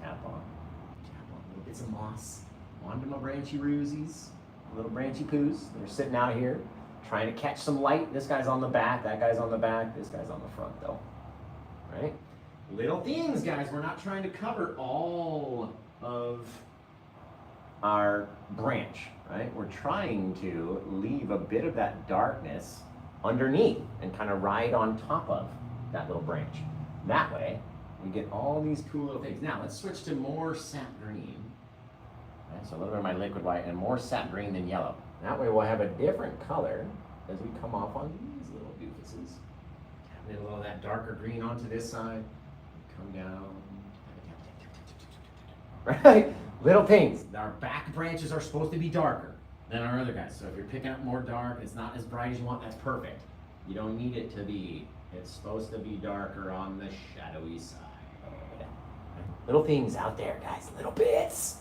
little bits of moss onto my branchy roozies, little branchy poos. They're sitting out here trying to catch some light. This guy's on the back, that guy's on the back, this guy's on the front though, right? Little things, guys. We're not trying to cover all of our branch, right? We're trying to leave a bit of that darkness underneath and kind of ride on top of that little branch. That way, we get all these cool little things. Now, let's switch to more sap green. Right, so a little bit of my liquid white and more sap green than yellow. That way, we'll have a different color as we come off on these little doofuses. Tapping in a little of that darker green onto this side. Come down. Right? Little things. Our back branches are supposed to be darker than our other guys. So if you're picking up more dark, it's not as bright as you want, that's perfect. You don't need it to be. It's supposed to be darker on the shadowy side. Little things out there, guys. Little bits.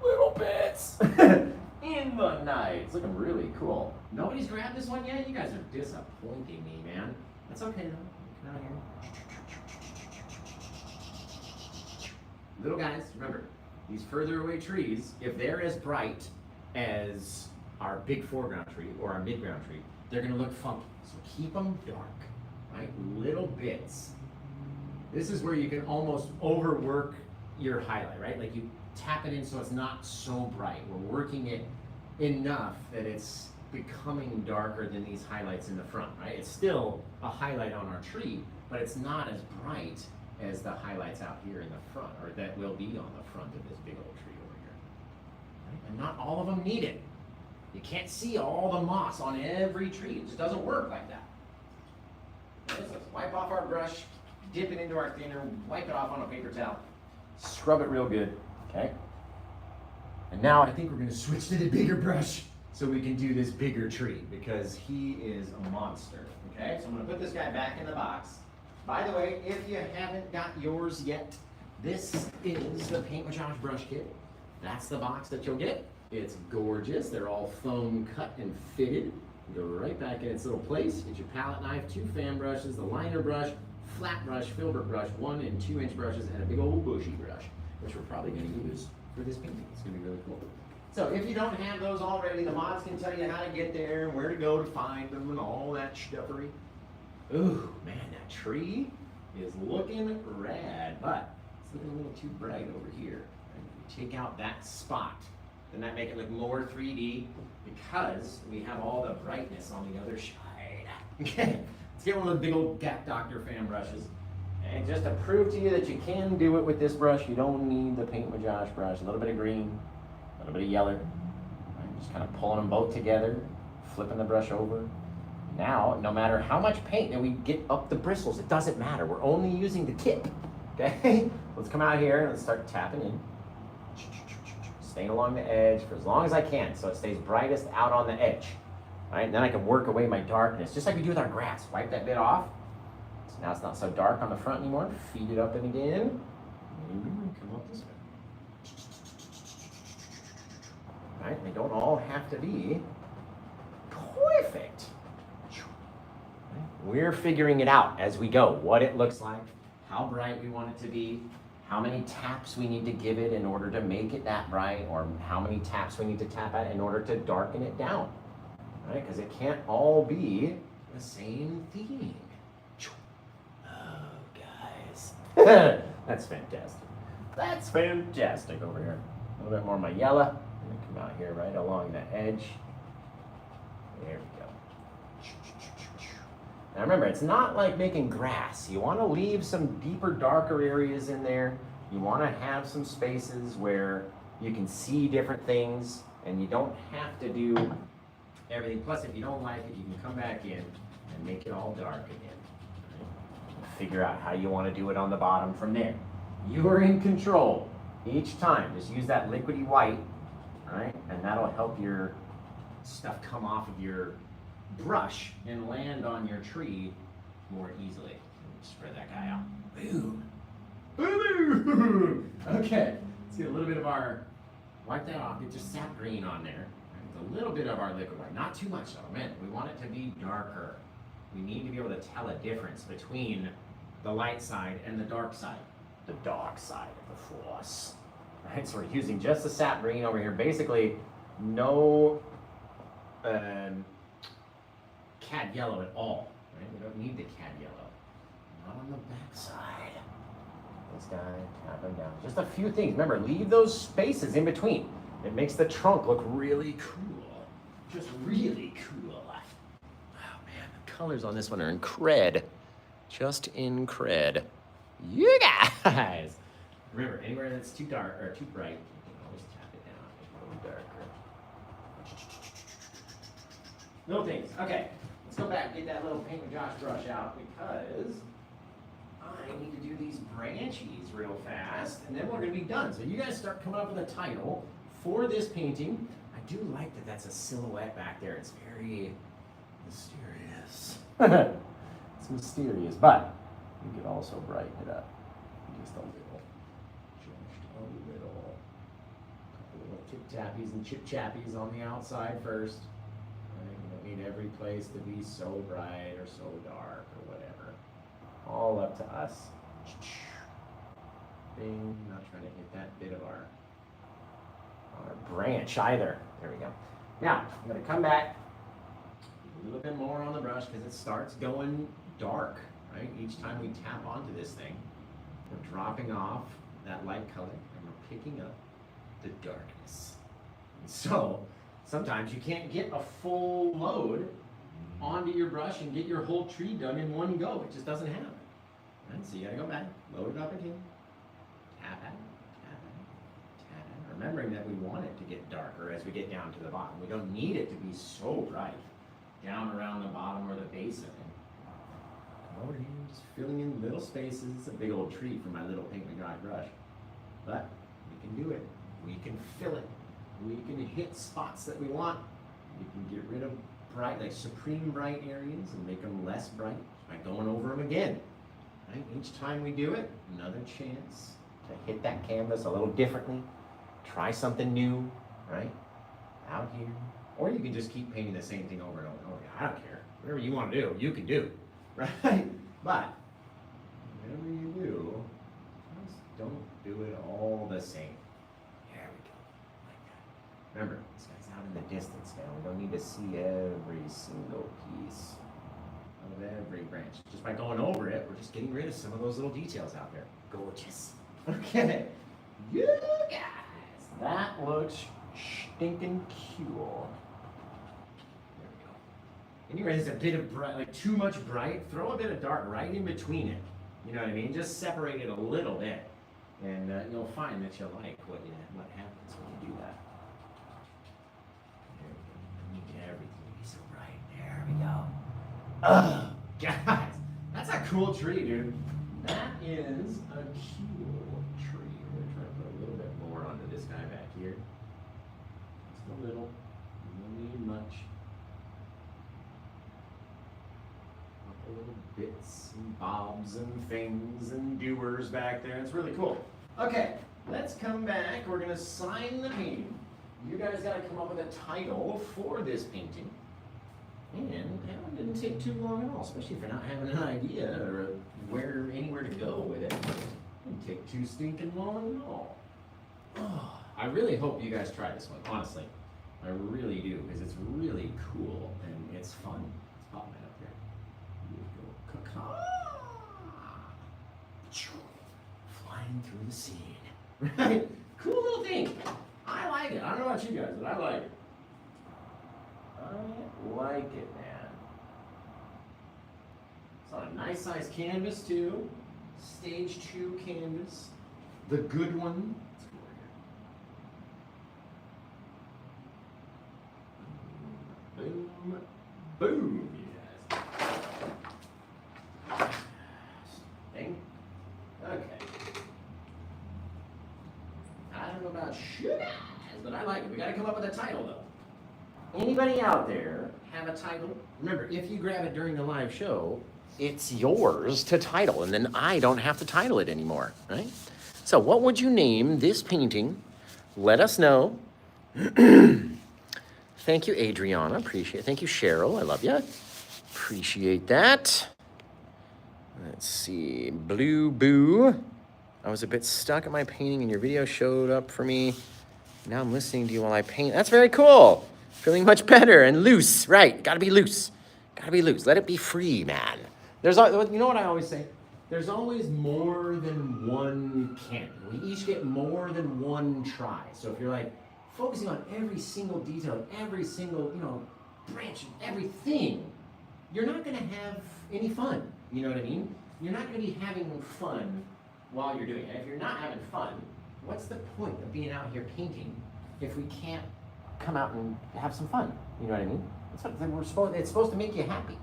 Little bits. In the night. It's looking really cool. Nobody's grabbed this one yet? You guys are disappointing me, man. That's okay though. Come out here. Little guys, remember, these further away trees, if they're as bright as our big foreground tree or our midground tree, they're gonna look funky. So keep them dark, right? Little bits. This is where you can almost overwork your highlight, right? Like you tap it in so it's not so bright. We're working it enough that it's becoming darker than these highlights in the front, right? It's still a highlight on our tree, but it's not as bright as the highlights out here in the front, or that will be on the front of this big old tree over here. Right? And not all of them need it. You can't see all the moss on every tree. It just doesn't work like that. Okay, so let's wipe off our brush, dip it into our thinner, wipe it off on a paper towel, scrub it real good, okay? And now I think we're gonna switch to the bigger brush so we can do this bigger tree because he is a monster, okay? So I'm gonna put this guy back in the box. By the way, if you haven't got yours yet, this is the Paint with Josh brush kit. That's the box that you'll get. It's gorgeous. They're all foam cut and fitted. Go right back in its little place. Get your palette knife, 2 fan brushes, the liner brush, flat brush, filbert brush, 1 and 2 inch brushes, and a big old bushy brush, which we're probably going to use for this painting. It's going to be really cool. So if you don't have those already, the mods can tell you how to get there and where to go to find them and all that stuffery. Ooh, man, that tree is looking rad, but it's looking a little too bright over here. And if you take out that spot, then that make it look more 3D because we have all the brightness on the other side. Okay, let's get one of the big old Gap Doctor fan brushes. And just to prove to you that you can do it with this brush, you don't need the Paint with Josh brush. A little bit of green, a little bit of yellow. Right, just kind of pulling them both together, flipping the brush over. Now, no matter how much paint that we get up the bristles, it doesn't matter. We're only using the tip, okay? Let's come out here and let's start tapping in. Staying along the edge for as long as I can so it stays brightest out on the edge. All right, and then I can work away my darkness, just like we do with our grass. Wipe that bit off. So now it's not so dark on the front anymore. Feed it up and again. Come up this way. All right, they don't all have to be perfect. We're figuring it out as we go, what it looks like, how bright we want it to be, how many taps we need to give it in order to make it that bright, or how many taps we need to tap at in order to darken it down, right? Because it can't all be the same thing. Oh, guys. That's fantastic. That's fantastic over here. A little bit more of my yellow. I'm gonna come out here right along the edge. There we go. Now remember, it's not like making grass. You want to leave some deeper, darker areas in there. You want to have some spaces where you can see different things, and you don't have to do everything. Plus, if you don't like it, you can come back in and make it all dark again. Figure out how you want to do it on the bottom from there. You are in control each time. Just use that liquidy white, right? And that'll help your stuff come off of your brush and land on your tree more easily. Spread that guy out. Boom. Boom. Okay, let's get a little bit of our, wipe that off, get just sap green on there. A little bit of our liquid white, not too much though, man. We want it to be darker. We need to be able to tell a difference between the light side and the dark side. The dark side of the force. Right, so we're using just the sap green over here. Basically, no cad yellow at all. Right? We don't need the cad yellow. Not on the back side. This guy, tap him down. Just a few things. Remember, leave those spaces in between. It makes the trunk look really cool. Just really cool. Oh man, the colors on this one are incred. Just incred. You guys! Remember, anywhere that's too dark or too bright, you can always tap it down, make it a little darker. Little things. Okay, let's go back and get that little Paint with Josh brush out because I need to do these branchies real fast, and then we're going to be done. So you guys start coming up with a title for this painting. I do like that that's a silhouette back there. It's very mysterious. It's mysterious, but you could also brighten it up just a little. Just a little. A couple little tip tappies and chip chappies on the outside first. Right? You don't need every place to be so bright or so dark or whatever. All up to us. Bing. Not trying to hit that bit of our branch either. There we go. Now, I'm going to come back a little bit more on the brush because it starts going dark, right? Each time we tap onto this thing, we're dropping off that light color and we're picking up the darkness. And so, sometimes you can't get a full load onto your brush and get your whole tree done in one go. It just doesn't happen. Right? So you gotta go back, load it up again, tap at it, tap at it, tap at it. Remembering that we want it to get darker as we get down to the bottom. We don't need it to be so bright down around the bottom or the base of it. Come over here, just filling in little spaces. It's a big old tree for my little Paint with Josh brush. But we can do it. We can fill it. We can hit spots that we want. We can get rid of bright, like supreme bright areas and make them less bright by going over them again. Right? Each time we do it, another chance to hit that canvas a little differently. Try something new, right? Out here. Or you can just keep painting the same thing over and over and over. I don't care. Whatever you want to do, you can do. Right? But whatever you do, just don't do it all the same. There we go. Like that. Remember, this guy's out in the distance now. We don't need to see every single piece of every branch. Just by going over it, we're just getting rid of some of those little details out there. Gorgeous. Okay. You guys, that looks stinking cool. There we go. Anyway, there's a bit of bright, like too much bright, throw a bit of dark right in between it. You know what I mean? Just separate it a little bit. And you'll find that you'll like what happens when you do that. There we go. Make everything be so bright. There we go. Ugh, guys, that's a cool tree, dude. That is a cool tree. We're going to try to put a little bit more onto this guy back here. Just a little. You don't need much. A couple little bits and bobs and things and doers back there. It's really cool. Okay, let's come back. We're going to sign the painting. You guys got to come up with a title for this painting. And that one didn't take too long at all, especially if you're not having an idea or anywhere to go with it. It didn't take too stinking long at all. Oh, I really hope you guys try this one, honestly. I really do, because it's really cool and it's fun. Let's pop that up there. Flying through the scene. Right? Cool little thing. I like it. I don't know about you guys, but I like it. I like it, man. It's on a nice size canvas too. Stage 2 canvas. The good one. Let's go over here. Boom. Boom, you guys. Thing. Okay. I don't know about you guys, but I like it. We gotta come up with a title though. Anybody out there have a title? Remember, if you grab it during the live show, it's yours to title, and then I don't have to title it anymore, right? So what would you name this painting? Let us know. Thank you, Adriana. Appreciate it. Thank you, Cheryl. I love you. Appreciate that. Let's see. Blue Boo. I was a bit stuck at my painting and your video showed up for me. Now I'm listening to you while I paint. That's very cool. Feeling much better and loose. Right. Gotta be loose. Gotta be loose. Let it be free, man. You know what I always say? There's always more than one canvas. We each get more than one try. So if you're like focusing on every single detail, every single, branch, everything, you're not gonna have any fun. You know what I mean? You're not gonna be having fun while you're doing it. If you're not having fun, what's the point of being out here painting if we can't come out and have some fun? You know what I mean? That's what it's supposed to make you happy.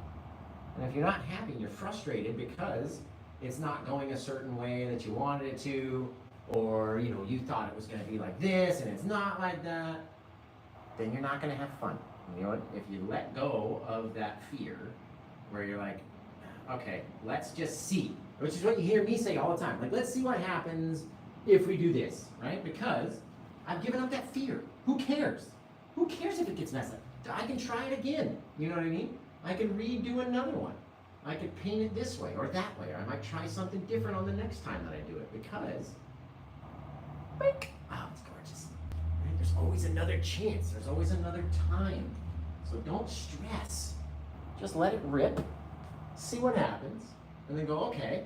And if you're not happy, you're frustrated because it's not going a certain way that you wanted it to, or you thought it was going to be like this and it's not like that, then you're not going to have fun. You know what? If you let go of that fear, where you're like, okay, let's just see, which is what you hear me say all the time. Like, let's see what happens if we do this, right? Because I've given up that fear. Who cares? Who cares if it gets messed up? I can try it again. You know what I mean? I can redo another one. I could paint it this way or that way, or I might try something different on the next time that I do it because, wow, it's gorgeous. Right? There's always another chance. There's always another time. So don't stress. Just let it rip, see what happens, and then go, okay,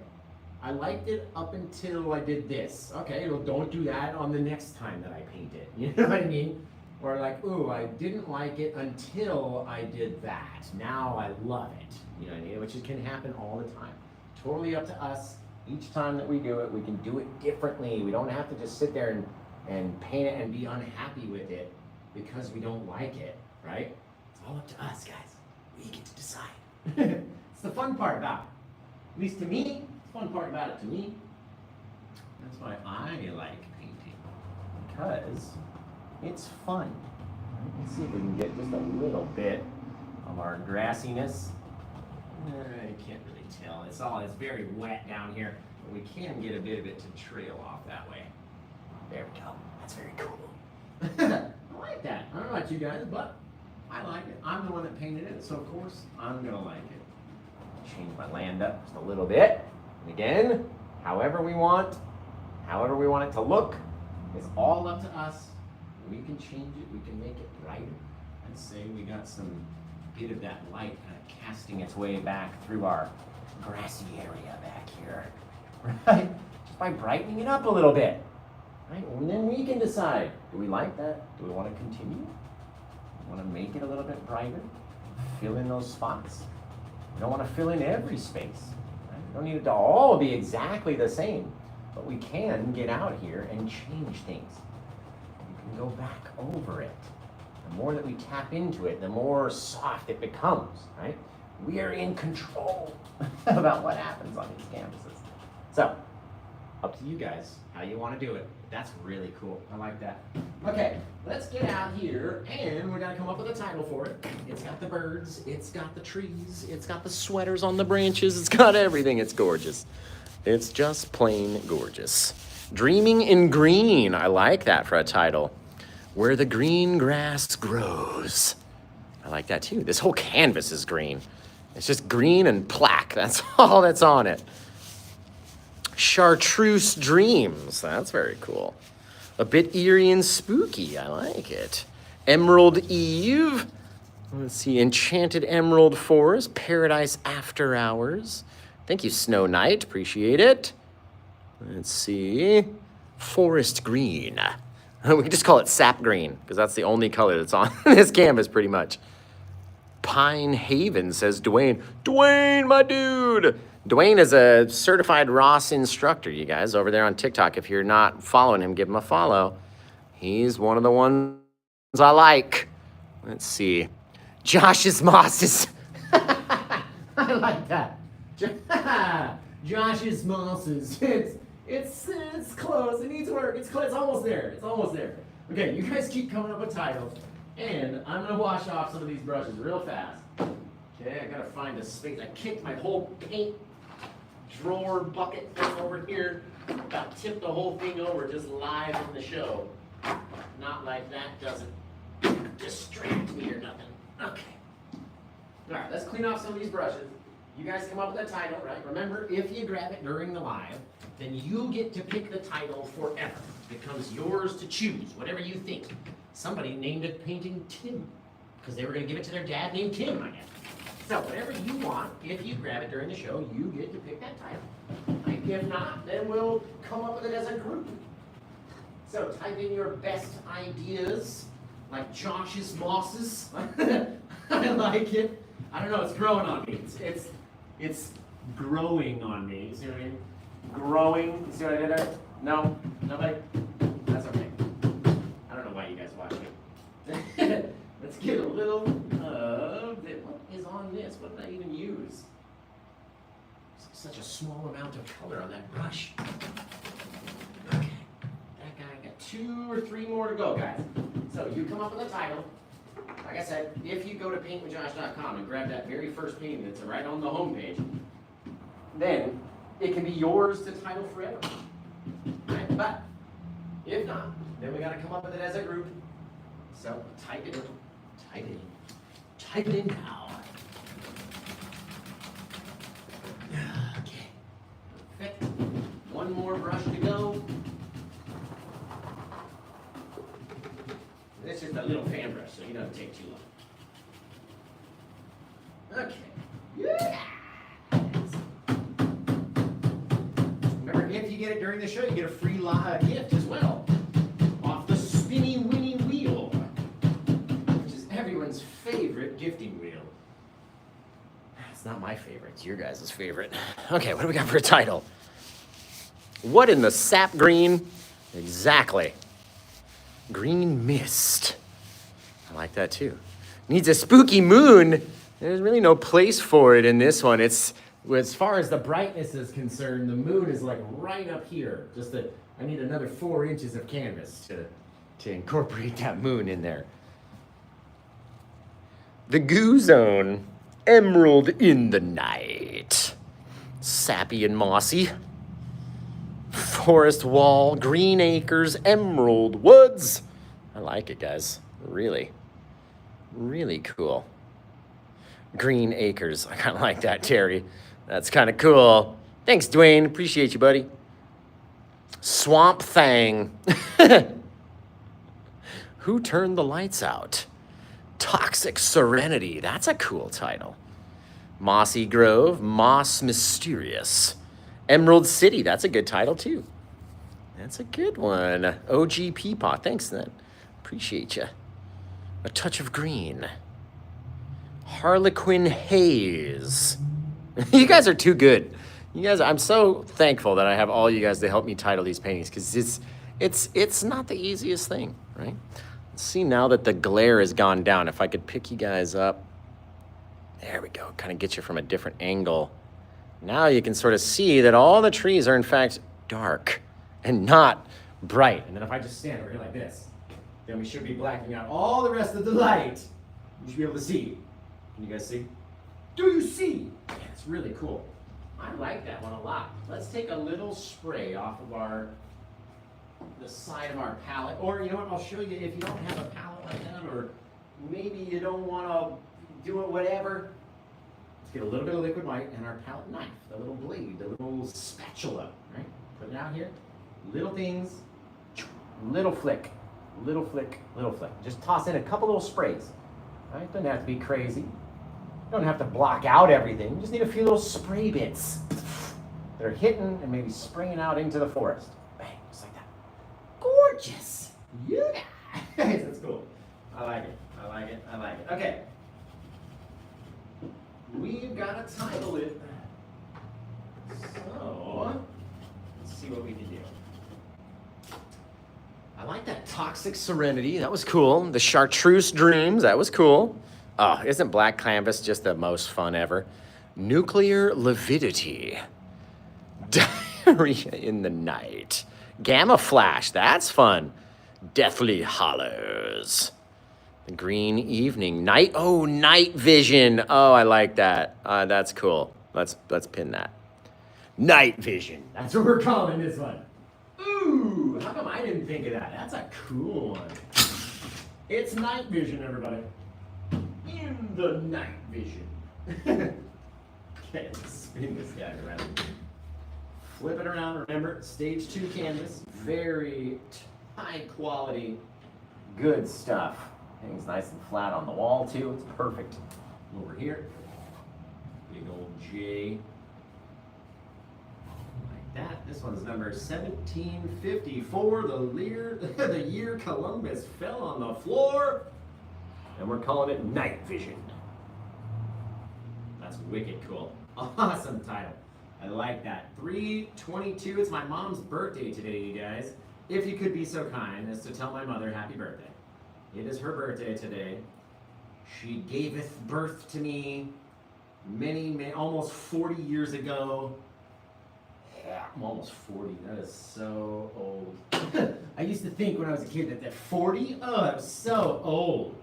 I liked it up until I did this. Okay, well, don't do that on the next time that I paint it. You know what I mean? Or like, ooh, I didn't like it until I did that. Now I love it. You know what I mean? Which can happen all the time. Totally up to us. Each time that we do it, we can do it differently. We don't have to just sit there and paint it and be unhappy with it because we don't like it, right? It's all up to us, guys. We get to decide. It's the fun part about it. At least to me, the fun part about it to me. That's why I like painting. Because it's fun. Let's see if we can get just a little bit of our grassiness. I can't really tell. It's very wet down here, but we can get a bit of it to trail off that way. There we go. That's very cool. I like that. I don't know about you guys, but I like it. I'm the one that painted it, so of course I'm gonna like it. Change my land up just a little bit. And again, however we want it to look, it's all up to us. We can change it, we can make it brighter. I'd say we got some bit of that light kind of casting its way back through our grassy area back here, right? Just by brightening it up a little bit, right? And then we can decide, do we like that? Do we want to continue? Do we want to make it a little bit brighter? Fill in those spots. We don't want to fill in every space, right? We don't need it to all be exactly the same, but we can get out here and change things. Go back over it. The more that we tap into it, the more soft it becomes, right? We are in control about what happens on these canvases. So, up to you guys, how you want to do it. That's really cool. I like that. Okay, let's get out here, and we're going to come up with a title for it. It's got the birds, it's got the trees, it's got the sweaters on the branches, it's got everything. It's gorgeous. It's just plain gorgeous. Dreaming in Green. I like that for a title. Where the green grass grows. I like that too. This whole canvas is green. It's just green and plaque. That's all that's on it. Chartreuse Dreams. That's very cool. A bit eerie and spooky. I like it. Emerald Eve. Let's see. Enchanted Emerald Forest. Paradise After Hours. Thank you, Snow Knight. Appreciate it. Let's see. forest green. We can just call it sap green because that's the only color that's on this canvas pretty much. Pine Haven, says Dwayne. Dwayne, my dude. Dwayne is a certified Ross instructor, you guys, over there on TikTok. If you're not following him, give him a follow. He's one of the ones I like. Let's see. Josh's mosses. I like that. Josh's mosses. It's close. It needs work. It's close. It's almost there. It's almost there. Okay, you guys keep coming up with titles, and I'm gonna wash off some of these brushes real fast. Okay, I gotta find a space. I kicked my whole paint drawer bucket thing over here. About tipped the whole thing over just live in the show. Not like that doesn't distract me or nothing. Okay. All right, let's clean off some of these brushes. You guys come up with a title, right? Remember, if you grab it during the live, then you get to pick the title forever. It becomes yours to choose, whatever you think. Somebody named it Painting Tim, because they were going to give it to their dad named Tim, I guess. So whatever you want, if you grab it during the show, you get to pick that title. Right? If not, then we'll come up with it as a group. So type in your best ideas, like Josh's mosses. I like it. I don't know, it's growing on me. It's growing on me. You see what I mean? Growing. You see what I did there? No? Nobody? That's okay. I don't know why you guys watch it. Let's get a little of it. What is on this? What did I even use? Such a small amount of color on that brush. Okay. That guy got 2 or 3 more to go, guys. So you come up with a title. Like I said, if you go to paintwithjosh.com and grab that very first painting that's right on the homepage, then it can be yours to title forever. Right? But if not, then we got to come up with it as a group. So type it in. Type it in. Type it in now. Okay. Perfect. One more brush to go. This is a little fan brush, so he doesn't take too long. Okay. Yeah. Remember, if you get it during the show, you get a free gift as well. Off the spinny winny wheel, which is everyone's favorite gifting wheel. It's not my favorite, it's your guys' favorite. Okay, what do we got for a title? What in the sap green? Exactly. Green mist. I like that too. Needs a spooky moon. There's really no place for it in this one. It's, as far as the brightness is concerned, the moon is like right up here. Just that I need another 4 inches of canvas to incorporate that moon in there. The Goo Zone. Emerald in the night. Sappy and mossy. Forest wall, green acres, emerald woods. I like it, guys. Really, really cool. Green acres. I kind of like that, Terry. That's kind of cool. Thanks, Dwayne. Appreciate you, buddy. Swamp Thang. Who turned the lights out? Toxic Serenity. That's a cool title. Mossy Grove, Moss Mysterious. Emerald City, that's a good title too. That's a good one. OG Peapod, thanks then. Appreciate you. A Touch of Green. Harlequin Haze. You guys are too good. You guys, I'm so thankful that I have all you guys to help me title these paintings because it's not the easiest thing, right? Let's see now that the glare has gone down. If I could pick you guys up. There we go. Kind of get you from a different angle. Now you can sort of see that all the trees are in fact dark and not bright. And then if I just stand over here like this, then we should be blacking out all the rest of the light. You should be able to see. Can you guys see? Do you see? Yeah, it's really cool. I like that one a lot. Let's take a little spray off of the side of our palette. Or you know what, I'll show you if you don't have a palette like that, or maybe you don't want to do it whatever. Get a little bit of liquid white and our palette knife, the little blade, the little spatula, right? Put it out here. Little things, little flick, little flick, little flick. Just toss in a couple little sprays, right? Doesn't have to be crazy. You don't have to block out everything. You just need a few little spray bits that are hitting and maybe spraying out into the forest. Bang, just like that. gorgeous. You guys, that's cool. I like it. I like it. I like it. Okay. We've got to title it. So, let's see what we can do. I like that Toxic Serenity. That was cool. The Chartreuse Dreams. That was cool. Oh, isn't black canvas just the most fun ever? Nuclear Lividity. Diarrhea in the Night. Gamma Flash. That's fun. Deathly Hollows. The Green Evening. Night. Oh, Night Vision. Oh, I like that. That's cool. Let's pin that. Night Vision. That's what we're calling this one. Ooh, how come I didn't think of that? That's a cool one. It's Night Vision, everybody. In the Night Vision. Okay, let's spin this guy around. Flip it around. Remember, stage 2 canvas. Very high quality, good stuff. Hangs nice and flat on the wall, too. It's perfect. Over here. Big old J. That. This one's number 1754, the year Columbus fell on the floor. And we're calling it Night Vision. That's wicked cool. Awesome title. I like that. 3/22. It's my mom's birthday today, you guys. If you could be so kind as to tell my mother happy birthday. It is her birthday today. She gaveth birth to me almost 40 years ago. Yeah, I'm almost 40. That is so old. I used to think when I was a kid that 40? Oh, that was so old.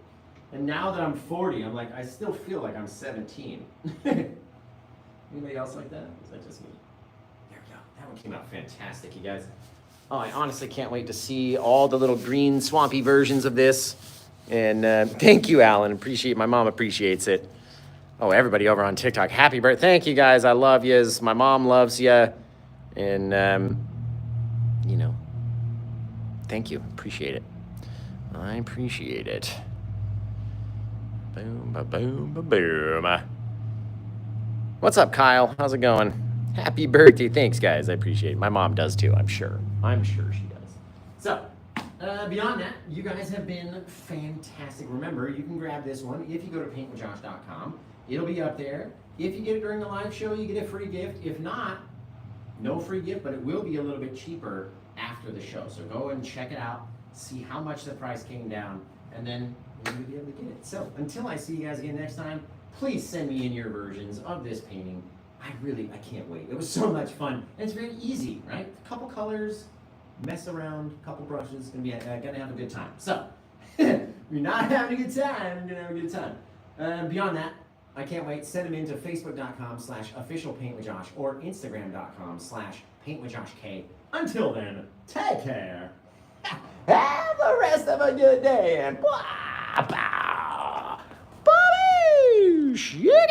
And now that I'm 40, I'm like, I still feel like I'm 17. Anybody else like that? Or is that just me? There we go. That one came out fantastic, you guys. Oh, I honestly can't wait to see all the little green swampy versions of this. And thank you, Alan. My mom appreciates it. Oh, everybody over on TikTok, happy birthday. Thank you, guys. I love yous. My mom loves you. And, thank you. Appreciate it. I appreciate it. Boom, ba-boom, ba-boom. What's up, Kyle? How's it going? Happy birthday. Thanks, guys. I appreciate it. My mom does, too, I'm sure. I'm sure she does. So, beyond that, you guys have been fantastic. Remember, you can grab this one if you go to paintwithjosh.com. It'll be up there. If you get it during the live show, you get a free gift. If not, no free gift, but it will be a little bit cheaper after the show. So go and check it out, see how much the price came down, and then you'll be able to get it. So until I see you guys again next time, please send me in your versions of this painting. I can't wait. It was so much fun. And it's very easy, right? A couple colors, mess around, a couple brushes, gonna have a good time. So if you're not having a good time, you're gonna have a good time. Beyond that, I can't wait. Send them into facebook.com/officialpaintwithjosh or instagram.com/paintwithjoshk. Until then, take care. Have the rest of a good day and blah, blah, blah, shit.